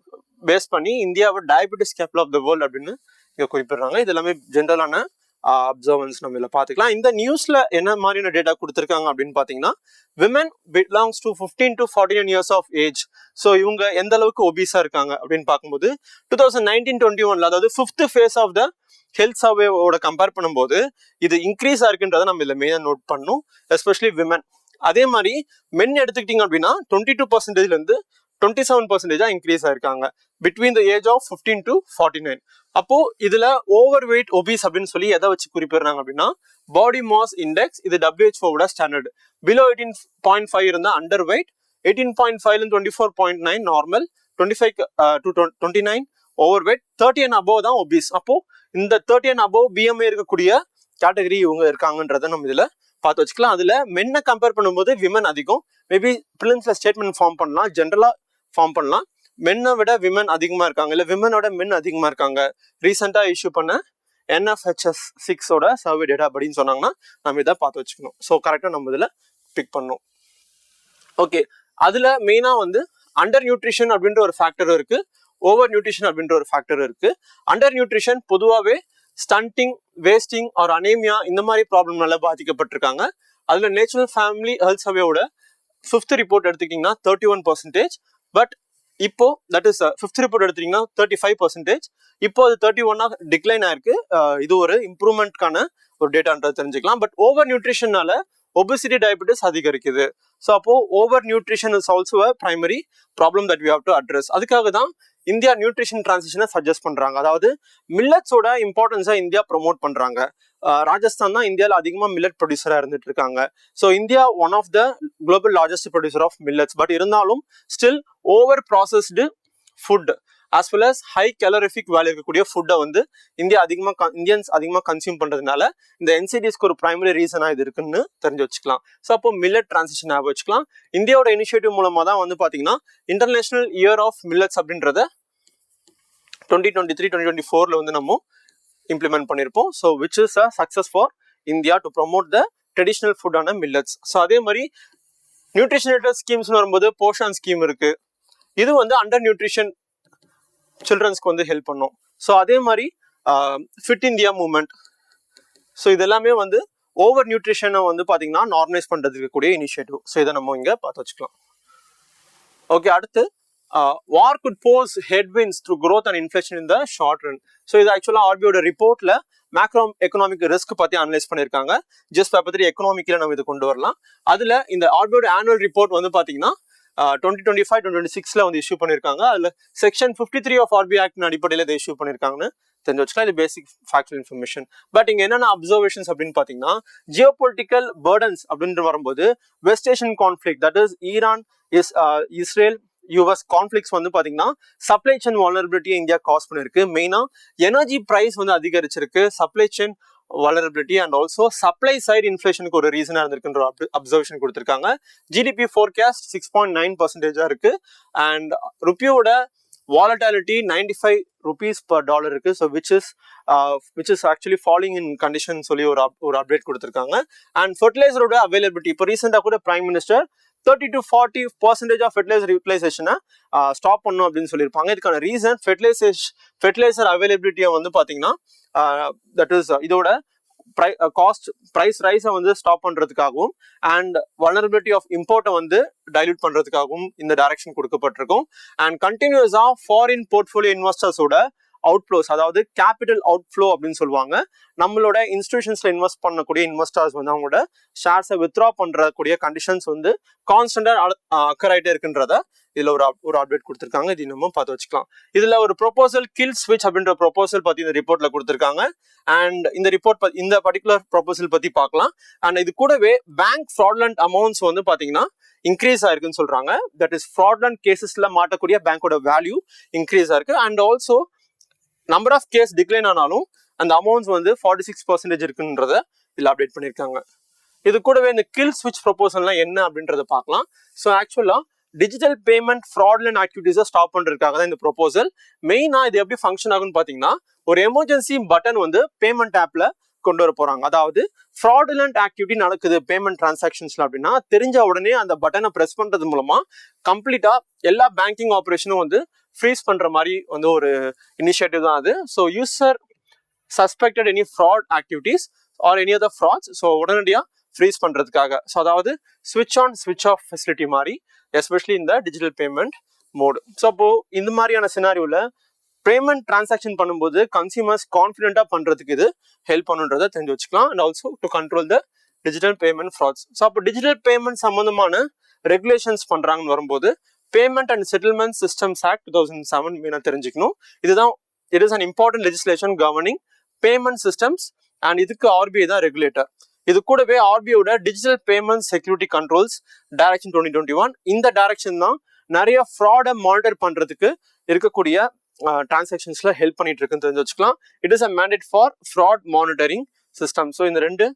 பேஸ் பண்ணி இந்தியாவை diabetes capital of the world அப்படின்னு இங்கே குறிப்பிடுறாங்க. இது எல்லாமே ஜென்ரலான அப்சர்வன்ஸ் நம்ம இதில் பார்த்துக்கலாம். இந்த நியூஸ்ல என்ன மாதிரியான டேட்டா கொடுத்துருக்காங்க அப்படின்னு பார்த்தீங்கன்னா women belongs to 15 to 49 years of age. So இவங்க எந்த அளவுக்கு ஒபீஸா இருக்காங்க அப்படின்னு பார்க்கும்போது 2019-21 அதாவது 5th phase of the health சர்வேவோட கம்பேர் பண்ணும்போது இது இன்க்ரீஸ் ஆயிருக்குன்றதை நம்ம இதில் மெயினாக நோட் பண்ணணும், எஸ்பெஷலி விமன். அதே மாதிரி மென் எடுத்துக்கிட்டீங்க அப்படின்னா 22% 27% இன்க்ரீஸ் ஆயிருக்காங்க between the age of 15 to 49. அப்போ இதுல ஓவர் வெயிட் ஒபீஸ் அப்படின்னு சொல்லி எதை வச்சு குறிப்பிடுறாங்க அப்படின்னா பாடி மாஸ் இண்டெக்ஸ், இது WHO ஸ்டாண்டர்ட். பிலோ 18.5 இருந்தா under wait, 18.5 24.9 normal, 25 to 29 over weight, 30 and above தான் ஒபீஸ். அப்போ இந்த 30 and above BMI இருக்கக்கூடிய கேட்டகரி இவங்க இருக்காங்கன்றத நம்ம இதுல பார்த்து வச்சுக்கலாம். அதுல மென்னை கம்பேர் பண்ணும்போது விமன் அதிகம். மேபி பிலிம்ஸ்ல ஸ்டேட்மெண்ட் ஃபார்ம் பண்ணலாம், ஜென்ரலா ஃபார்ம் பண்ணலாம். மென்னை விட விமன் அதிகமா இருக்காங்க, இல்ல விமனோட மென் அதிகமா இருக்காங்க. ரீசெண்டா இஷ்யூ பண்ண NFHS 6 சர்வே டேட்டா அப்படின்னு சொன்னாங்கன்னா நம்ம இதை பார்த்து வச்சுக்கணும். ஸோ கரெக்டா நம்ம இதுல பிக் பண்ணணும். ஓகே, அதுல மெயினா வந்து அண்டர் நியூட்ரிஷன் அப்படின்ற ஒரு ஃபேக்டர் இருக்கு, ஓவர் நியூட்ரிஷன் அப்படின்ற ஒரு ஃபேக்டர் இருக்கு. அண்டர் நியூட்ரிஷன் பொதுவாகவே ஸ்டண்டிங், வேஸ்டிங் ஆர் அனேமியா இந்த மாதிரி ப்ராப்ளம்னால பாதிக்கப்பட்டிருக்காங்க. அதுல நேஷனல் ஃபேமிலி ஹெல்த் சர்வேயோட 5th ரிப்போர்ட் எடுத்துக்கிட்டீங்கன்னா 31%. பட் இப்போ தட் இஸ் 5th ரிப்போர்ட் எடுத்தீங்கன்னா 35%. இப்போ அது 31 டிக்ளைன் ஆயிருக்கு. இது ஒரு இம்ப்ரூவ்மெண்ட்கான ஒரு டேட்டான்றது தெரிஞ்சுக்கலாம். பட் ஓவர் நியூட்ரிஷனால ஒபிசிட்டி, டயபெட்டிஸ் அதிகரிக்குது. ஸோ அப்போ over nutrition is also a primary problem that we have to address. அதுக்காக தான் இந்தியா நியூட்ரிஷன் டிரான்சிஷனை சஜஸ்ட் பண்றாங்க. அதாவது மில்லட்ஸோட இம்பார்ட்டன்ஸை இந்தியா ப்ரொமோட் பண்றாங்க. ராஜஸ்தான் தான் இந்தியாவில் அதிகமாக மில்லட் ப்ரொடியூசராக இருந்துட்டு இருக்காங்க. So India one of the global largest producer of millets. But இருந்தாலும் still over processed food as well as high calorific value இருக்கக்கூடிய ஃபுட்டை வந்து இந்தியன்ஸ் அதிகமாக கன்சியூம் பண்றதுனால இந்த NCDஸ்க்கு ஒரு பிரைமரி ரீசனா இது இருக்குன்னு தெரிஞ்சு வச்சுக்கலாம். ஸோ அப்போ மில்லட் டிரான்சிஷன் ஞாபகம் வச்சுக்கலாம். இந்தியாவோட இனிஷியேட்டிவ் மூலமா தான் வந்து பாத்தீங்கன்னா இன்டர்நேஷனல் இயர் ஆஃப் மில்லட்ஸ் அப்படின்றத 2023-2024 வந்து நம்ம இம்ப்ளிமெண்ட் பண்ணியிருப்போம். So which is a success for India to promote the traditional ஃபுட்டான மில்லட்ஸ். ஸோ அதே மாதிரி நியூட்ரிஷனேட்டர் ஸ்கீம்ஸ்னு வரும்போது போஷன் ஸ்கீம் இருக்கு. இது வந்து அண்டர் நியூட்ரிஷன் சில்ட்ரன்ஸ்க்கு வந்து ஹெல்ப் பண்ணும். ஸோ அதே மாதிரி ஃபிட் இந்தியா மூவ்மெண்ட். ஸோ இது எல்லாமே வந்து ஓவர் நியூட்ரிஷனை வந்து பார்த்தீங்கன்னா நார்மலைஸ் பண்ணுறதுக்கு கூடிய இனிஷியேட்டிவ். ஸோ இதை நம்ம இங்கே பார்த்து வச்சுக்கலாம். ஓகே, அடுத்து war could pose headwinds through growth and inflation in the short run. So இது ஆக்சுவலாக ஆர்பிஐயோட ரிப்போர்ட்ல மேக்ரோ எக்கனாமிக் ரிஸ்க் பற்றி அனலைஸ் பண்ணியிருக்காங்க. ஜஸ்ட் பேப்பர் 3 எக்கனாமிக்கில் நம்ம இது கொண்டு வரலாம். அதில் இந்த ஆர்பிஐயோட ஆனுவல் ரிப்போர்ட் வந்து பார்த்தீங்கன்னா 2025-2026 வந்து இஷ்யூ பண்ணியிருக்காங்க. அதில் செக்ஷன் 53 ஆஃப் ஆர்பிஐ ஆக்ட் அடிப்படையில் இதை இஷ்யூ பண்ணியிருக்காங்கன்னு தெரிஞ்சு வச்சுக்கலாம். இது பேசிக் ஃபேக்சுவல் இன்ஃபர்மேஷன். பட் இங்கே என்னென்ன அப்சர்வேஷன்ஸ் அப்படின்னு பார்த்தீங்கன்னா ஜியோ பொலிட்டிக்கல் பர்டன்ஸ் அப்படின்னு வரும்போது west Asian conflict, that is Iran, Israel, US conflicts வந்து பாத்தீங்கன்னா சப்ளை செயின் வால்னரபிலிட்டியை இந்தியா காஸ் பண்ணிருக்கு. மெயினா எனர்ஜி பிரைஸ் வந்து அதிகரிச்சிருக்கு, supply chain vulnerability and also supply side இன்ஃபிளேஷனுக்கு ஒரு ரீசனா இருந்திருக்குன்ற அப்சர்வேஷன் கொடுத்திருக்காங்க. ஜிடிபி ஃபோர்காஸ்ட் 6.9% இருக்கு. அண்ட் ருப்பியோட வாலட்டாலிட்டி 95 rupees per dollar இருக்கு. ஸோ which is actually falling in condition சொல்லி ஒரு அப்டேட் கொடுத்திருக்காங்க. அண்ட் ஃபெர்டிலைசரோட அவைலபிலிட்டி இப்போ ரீசெண்டா கூட prime minister 30 to 40% of fertiliser யூட்டிலைசேஷனை ஸ்டாப் பண்ணும் அப்படின்னு சொல்லியிருப்பாங்க. இதுக்கான ரீசன் ஃபெர்டிலைசர் அவைலபிலிட்டியை வந்து பாத்தீங்கன்னா தட் இஸ் இதோட பிரைஸ் ரைஸை வந்து ஸ்டாப் பண்றதுக்காகவும் அண்ட் வல்னரபிலிட்டி ஆஃப் இம்போர்ட்டை வந்து டைல்யூட் பண்றதுக்காகவும் இந்த டைரக்ஷன் கொடுக்கப்பட்டிருக்கும். அண்ட் கண்டினியூஸா ஃபாரின் போர்ட்ஃபோலியோ இன்வெஸ்டர்ஸோட அவுட்ஃப்ளோஸ், அதாவது கேபிட்டல் அவுட்ஃப்ளோ அப்படின்னு சொல்லுவாங்க. நம்மளோட இன்ஸ்டிடியூஷன்ஸ்ல இன்வெஸ்ட் பண்ணக்கூடிய இன்வெஸ்டர்ஸ் வந்து அவங்களோட ஷேர்ஸை வித்ரா பண்றக்கூடிய கண்டிஷன்ஸ் வந்து கான்ஸ்டன்டா அக்கர் ஆயிட்டே இருக்குன்றத இதுல ஒரு அப்டேட் கொடுத்திருக்காங்க. இது நம்ம பார்த்து வச்சுக்கலாம். இதுல ஒரு ப்ரொபோசல் கில் ஸ்விட்ச் அப்படின்ற ப்ரொபோசல் பத்தி இந்த ரிப்போர்ட்ல கொடுத்திருக்காங்க. அண்ட் இந்த பர்டிகுலர் ப்ரொபோசல் பத்தி பார்க்கலாம். அண்ட் இது கூடவே பேங்க் ஃப்ராட்லண்ட் அமௌண்ட்ஸ் வந்து பாத்தீங்கன்னா இன்க்ரீஸ் ஆயிருக்குன்னு சொல்றாங்க. தட் இஸ் ஃப்ராட்லண்ட் கேசஸ்ல மாட்டக்கூடிய பேங்கோட வேல்யூ இன்க்ரீஸ் ஆயிருக்கு. And also number of case decline ஆனாலும் அந்த அமௌண்ட்ஸ் வந்து 46% இருக்குன்றத இதுல அப்டேட் பண்ணியிருக்காங்க. இது கூடவே இந்த கில் ஸ்விட்ச் ப்ரொபோசல்லாம் என்ன அப்படின்றத பார்க்கலாம். ஸோ ஆக்சுவலா டிஜிட்டல் பேமெண்ட் ஃப்ராட்லண்ட் ஆக்டிவிட்டிஸை ஸ்டாப் பண்றதுக்காக தான் இந்த ப்ரொபோசல். மெயினா இது எப்படி ஃபங்க்ஷன் ஆகும்னு பாத்தீங்கன்னா ஒரு எமர்ஜென்சி பட்டன் வந்து பேமெண்ட் ஆப்ல கொண்டு வர போறாங்க. அதாவது ஃப்ராடுலண்ட் ஆக்டிவிட்டி நடக்குது பேமெண்ட் டிரான்சாக்ஷன்ஸ்ல அப்படின்னா தெரிஞ்ச உடனே அந்த பட்டனை பிரஸ் பண்றது மூலமா கம்ப்ளீட்டா எல்லா பேங்கிங் ஆப்ரேஷனும் வந்து ஃப்ரீஸ் பண்ற மாதிரி வந்து ஒரு இனிஷியேட்டிவ் தான் அது. So user suspected any fraud activities or any other frauds, so உடனடியாக ஃப்ரீஸ் பண்றதுக்காக. ஸோ அதாவது ஸ்விட்ச் ஆன் ஸ்விட்ச் ஆஃப் ஃபெசிலிட்டி மாதிரி, எஸ்பெஷலி இந்த டிஜிட்டல் பேமெண்ட் மோடு. ஸோ அப்போ இந்த மாதிரியான சினாரியோல பேமெண்ட் டிரான்சாக்ஷன் பண்ணும்போது கன்சியூமர்ஸ் கான்ஃபிடென்ட்டா பண்றதுக்கு இது ஹெல்ப் பண்ணுன்றதை தெரிஞ்சு வச்சுக்கலாம். And also to control the digital payment frauds. So அப்போ டிஜிட்டல் பேமெண்ட் சம்பந்தமான ரெகுலேஷன்ஸ் பண்றாங்கன்னு வரும்போது payment and settlement systems act 2007 மெயினா தெரிஞ்சுக்கணும். இதுதான் it is an important legislation governing payment systems and இதுக்கு ஆர்பிஐ தான் ரெகுலேட்டர். இது கூடவே ஆர்பிஐயோட digital payment security controls direction 2021, இந்த டைரக்ஷன் தான் நிறைய ஃப்ராடை மானிட்டர் பண்றதுக்கு இருக்கக்கூடிய டிரான்சாக்ஷன்ஸ்ல ஹெல்ப் பண்ணிட்டு இருக்குன்னு தெரிஞ்சு வச்சுக்கலாம். It is a mandate for fraud monitoring system. So இந்த ரெண்டு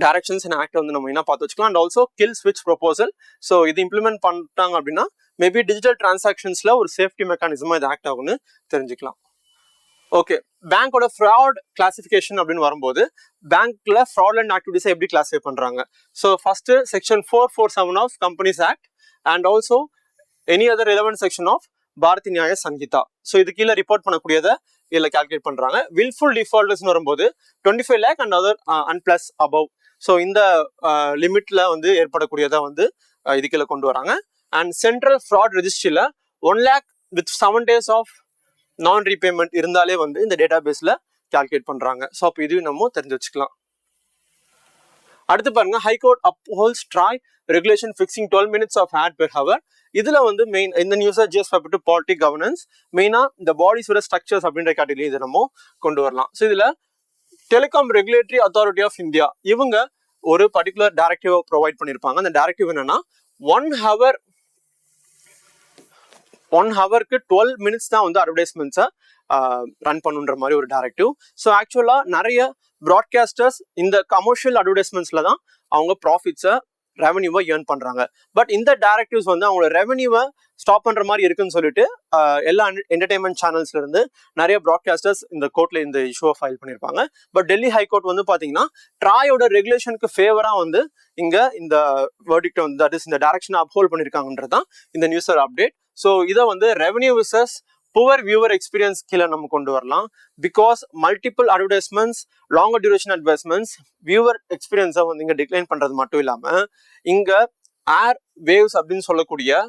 டைரக்ஷன்ஸ் இந்த ஆக்ட் வந்து நம்ம என்ன பார்த்து வச்சுக்கலாம். அண்ட் ஆல்சோ கில் ஸ்விட்ச் ப்ரொபோசல். ஸோ இது இம்ப்ளிமெண்ட் பண்ணிட்டாங்க அப்படின்னா மேபி டிஜிட்டல் டிரான்சாக்ஷன்ஸ்ல ஒரு சேஃப்டி மெக்கானிசமா இது ஆக்ட் ஆகும்னு தெரிஞ்சுக்கலாம். ஓகே, பேங்கோட ஃப்ராட் கிளாசிஃபிகேஷன் அப்படின்னு வரும்போது பேங்க்ல ஃப்ராட்லண்ட் ஆக்டிவிட்டிஸை எப்படி கிளாஸிஃபை பண்றாங்க. So first section 447 of companies act and also any other relevant section of Bharatiya Nyaya Sanhita. So இது கீழே ரிப்போர்ட் பண்ணக்கூடியதை இதில் கால்குலேட் பண்ணுறாங்க. வில்ஃபுல் டிஃபால்டர்ஸ்னு வரும்போது 25 lakh and other and plus above. So இந்த லிமிட்ல வந்து ஏற்படக்கூடியதை வந்து இதுக்குள்ள கொண்டு வராங்க. அண்ட் சென்ட்ரல் ஃப்ராட் ரெஜிஸ்ட்ரியில் 1 lakh with 7 days of non repayment இருந்தாலே வந்து இந்த டேட்டா பேஸில் கால்குலேட் பண்ணுறாங்க. ஸோ அப்போ இதுவும் நம்ம தெரிஞ்சு வச்சுக்கலாம். அடுத்து பாருங்க, high court upholds TRAI regulation fixing 12 minutes of ad per hour. இதுல வந்து மெயின் இந்த நியூஸை ஜிஎஸ் டு பாலிட்டிக் கவர்னன்ஸ், மெயினா இந்த பாடிஸோட ஸ்ட்ரக்சர்ஸ் அப்படின்ற கேட்டகரி இதை நம்ம கொண்டு வரலாம். ஸோ இதுல telecom regulatory authority of India இவங்க ஒரு பர்டிகுலர் டைரக்டிவ் ப்ரொவைட் பண்ணியிருப்பாங்க. அந்த டைரக்டிவ் என்னன்னா 1 ஹவருக்கு 12 minutes தான் வந்து அட்வர்டைஸ்மெண்ட்ஸை ரன் பண்ணுன்ற மாதிரி ஒரு டைரக்டிவ். ஸோ ஆக்சுவலா நிறைய ப்ராட்காஸ்டர்ஸ் இந்த கமர்ஷியல் அட்வர்டைஸ்மெண்ட்ஸ்ல தான் அவங்க ப்ராஃபிட்ஸை ரெவன்யூவை ஏர்ன் பண்றாங்க. பட் இந்த டைரக்டிவ்ஸ் வந்து அவங்களோட ரெவன்யூவை ஸ்டாப் பண்ற மாதிரி இருக்குன்னு சொல்லிட்டு எல்லா என்டர்டைன்மெண்ட் சேனல்ஸ்ல இருந்து நிறைய ப்ராட்காஸ்டர்ஸ் இந்த கோர்ட்ல இந்த இஷ்யூவை ஃபைல் பண்ணியிருப்பாங்க. பட் டெல்லி ஹைகோர்ட் வந்து பாத்தீங்கன்னா ட்ராயோட ரெகுலேஷனுக்கு ஃபேவரா வந்து இங்க இந்த வெர்டிக்ட் வந்து தட் இஸ் இந்த டைரக்ஷனை அப்ஹோல்ட் பண்ணிருக்காங்கன்றதான் இந்த நியூஸர் அப்டேட். ஸோ இதை வந்து revenue versus poor viewer experience கீழே நம்ம கொண்டு வரலாம். Because multiple advertisements, longer duration advertisements viewer எக்ஸ்பீரியன்ஸை வந்து இங்கே டிக்ளைன் பண்றது மட்டும் இல்லாமல் இங்க ஏர் வேவ்ஸ் அப்படின்னு சொல்லக்கூடிய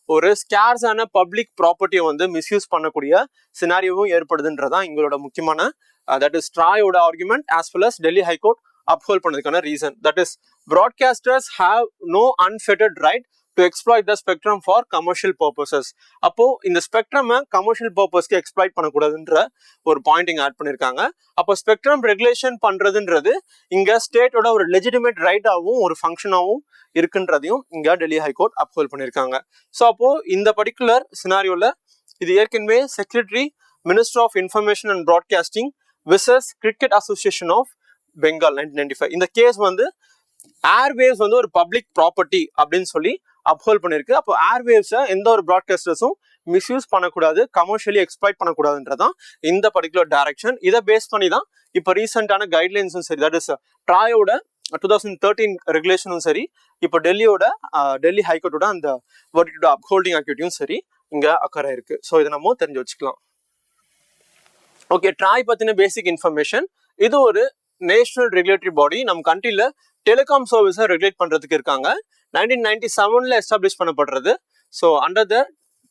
ஒரு ஸ்கேர்ஸான பப்ளிக் ப்ராப்பர்ட்டியை வந்து மிஸ்யூஸ் பண்ணக்கூடிய சினாரியோவும் ஏற்படுதுன்றதான் எங்களோட முக்கியமான தட் இஸ் ட்ராயோட argument as well as Delhi high court uphold பண்ணதுக்கான reason. That is broadcasters have no unfettered right to exploit the spectrum for commercial purposes. அப்போ இந்த ஸ்பெக்ட்ரம் கமர்ஷியல் பர்பஸ்க்கு எக்ஸ்ப்ளாய்ட் பண்ணக்கூடாதுன்ற ஒரு பாயிண்ட் இங்க ஆட் பண்ணிருக்காங்க. அப்போ ஸ்பெக்ட்ரம் ரெகுலேஷன் பண்றதுன்றது இங்க ஸ்டேட்டோட ஒரு லெஜிட்டிமேட் ரைட்டாகவும் ஒரு ஃபங்க்ஷனாகவும் இருக்குன்றதையும் இங்க டெல்லி ஹைகோர்ட் அப்ஹோல்ட் பண்ணிருக்காங்க. ஸோ அப்போ இந்த பர்டிகுலர் சினாரியோல இது ஏற்கனவே secretary minister of information and broadcasting versus cricket association of Bengal 1995 இந்த கேஸ் வந்து ஏர்வேவ்ஸ் வந்து ஒரு பப்ளிக் ப்ராப்பர்ட்டி அப்படின்னு சொல்லி அப்ஹோல்ட் பண்ணிருக்கு. அப்போ ஏர்வேவ்ஸை எந்த ஒரு ப்ராட்காஸ்டர்ஸும் மிஸ்யூஸ் பண்ணக்கூடாது, கமர்ஷியலி எக்ஸ்ப்ளாய்ட் பண்ணக்கூடாதுன்றதான் இந்த பர்டிகுலர் டைரக்ஷன். இதை பேஸ் பண்ணி தான் இப்போ ரீசெண்டான கைட்லைன்ஸும் சரி, தட் இஸ் ட்ராயோட 2013 ரெகுலேஷனும் சரி, இப்போ டெல்லி ஹைகோர்ட்டோட அந்த வெர்டிக்ட் அப்ஹோல்டிங் ஆக்டிவிட்டியும் சரி இங்க அக்கறை இருக்கு. ஸோ இதை நம்ம தெரிஞ்சு வச்சுக்கலாம். ஓகே, ட்ராய் பத்தின பேசிக் இன்ஃபர்மேஷன். இது ஒரு நேஷனல் ரெகுலேட்டரி பாடி. நம்ம கண்ட்ரியில டெலிகாம் சர்வீஸை ரெகுலேட் பண்றதுக்கு இருக்காங்க. 1997 எஸ்டாப்ளிஷ் பண்ணப்படுறது. So under the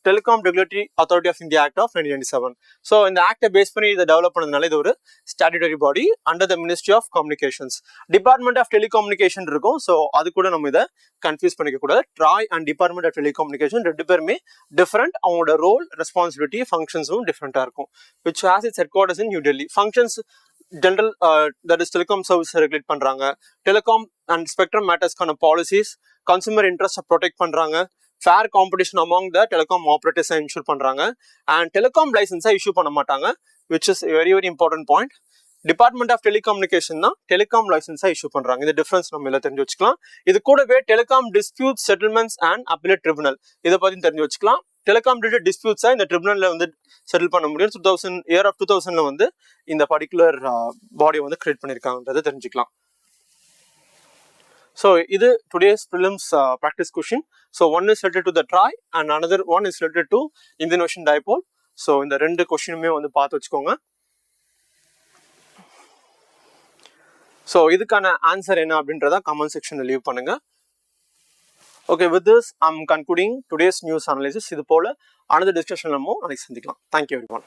telecom regulatory authority of India act of 1997. So இந்த ஆக்டை பேஸ் பண்ணி இதை டெவலப் பண்ணதுனால இது ஒரு statutory body under the ministry of communications. Department of telecommunication இருக்கும். ஸோ அது கூட நம்ம இதை கன்ஃபியூஸ் பண்ணிக்க கூடாது. TRAI and department of telecommunication ரெண்டு பேருமே டிஃப்ரெண்ட். அவங்களோட ரோல், ரெஸ்பான்சிபிலிட்டி, ஃபங்க்ஷன்ஸும் டிஃப்ரெண்டா இருக்கும். Which has its headquarters in New Delhi. Functions general that is telecom service regulate பண்றாங்க, டெலிகாம் அண்ட் ஸ்பெக்ட்ரம் மேட்டர்ஸ்க்கான பாலிசிஸ், கன்சூமர் இன்ட்ரெஸ்ட்டை ப்ரொடெக்ட் பண்றாங்க, fair competition among the telecom ஆப்ரேட்டர்ஸை இன்ஷூர் பண்றாங்க, அண்ட் டெலிகாம் லைசன்ஸை இஷ்யூ பண்ண மாட்டாங்க. Which is very very important point. Department of telecommunication தான் டெலிகாம் லைசன்ஸை இஷ்யூ பண்றாங்க. இந்த டிஃபரன்ஸ் நம்ம எல்லாம் தெரிஞ்சு வச்சுக்கலாம். இது கூடவே telecom dispute settlements and appellate tribunal இதை பத்தி தெரிஞ்சு வச்சுக்கலாம். டெலிகாம் ரிலேட்டட் டிஸ்பியூட்ஸை இந்த ட்ரிபுனல்ல வந்து செட்டில் பண்ண முடியும். 2000 வந்து இந்த பர்டிகுலர் பாடியை வந்து கிரியேட் பண்ணியிருக்காங்கன்றதை தெரிஞ்சுக்கலாம். ஸோ இது today's prelims practice question. So one is related to the TRAI and another one is related to Indian ocean dipole. So இந்த ரெண்டு கொஷினுமே வந்து பார்த்து வச்சுக்கோங்க. ஸோ இதுக்கான ஆன்சர் என்ன அப்படின்றத கமெண்ட் செக்ஷன்ல லீவ் பண்ணுங்க. Okay, with this, I'm concluding today's news analysis. இது போல another discussion நம்ம நாளைக்கு சந்திக்கலாம். Thank you everyone.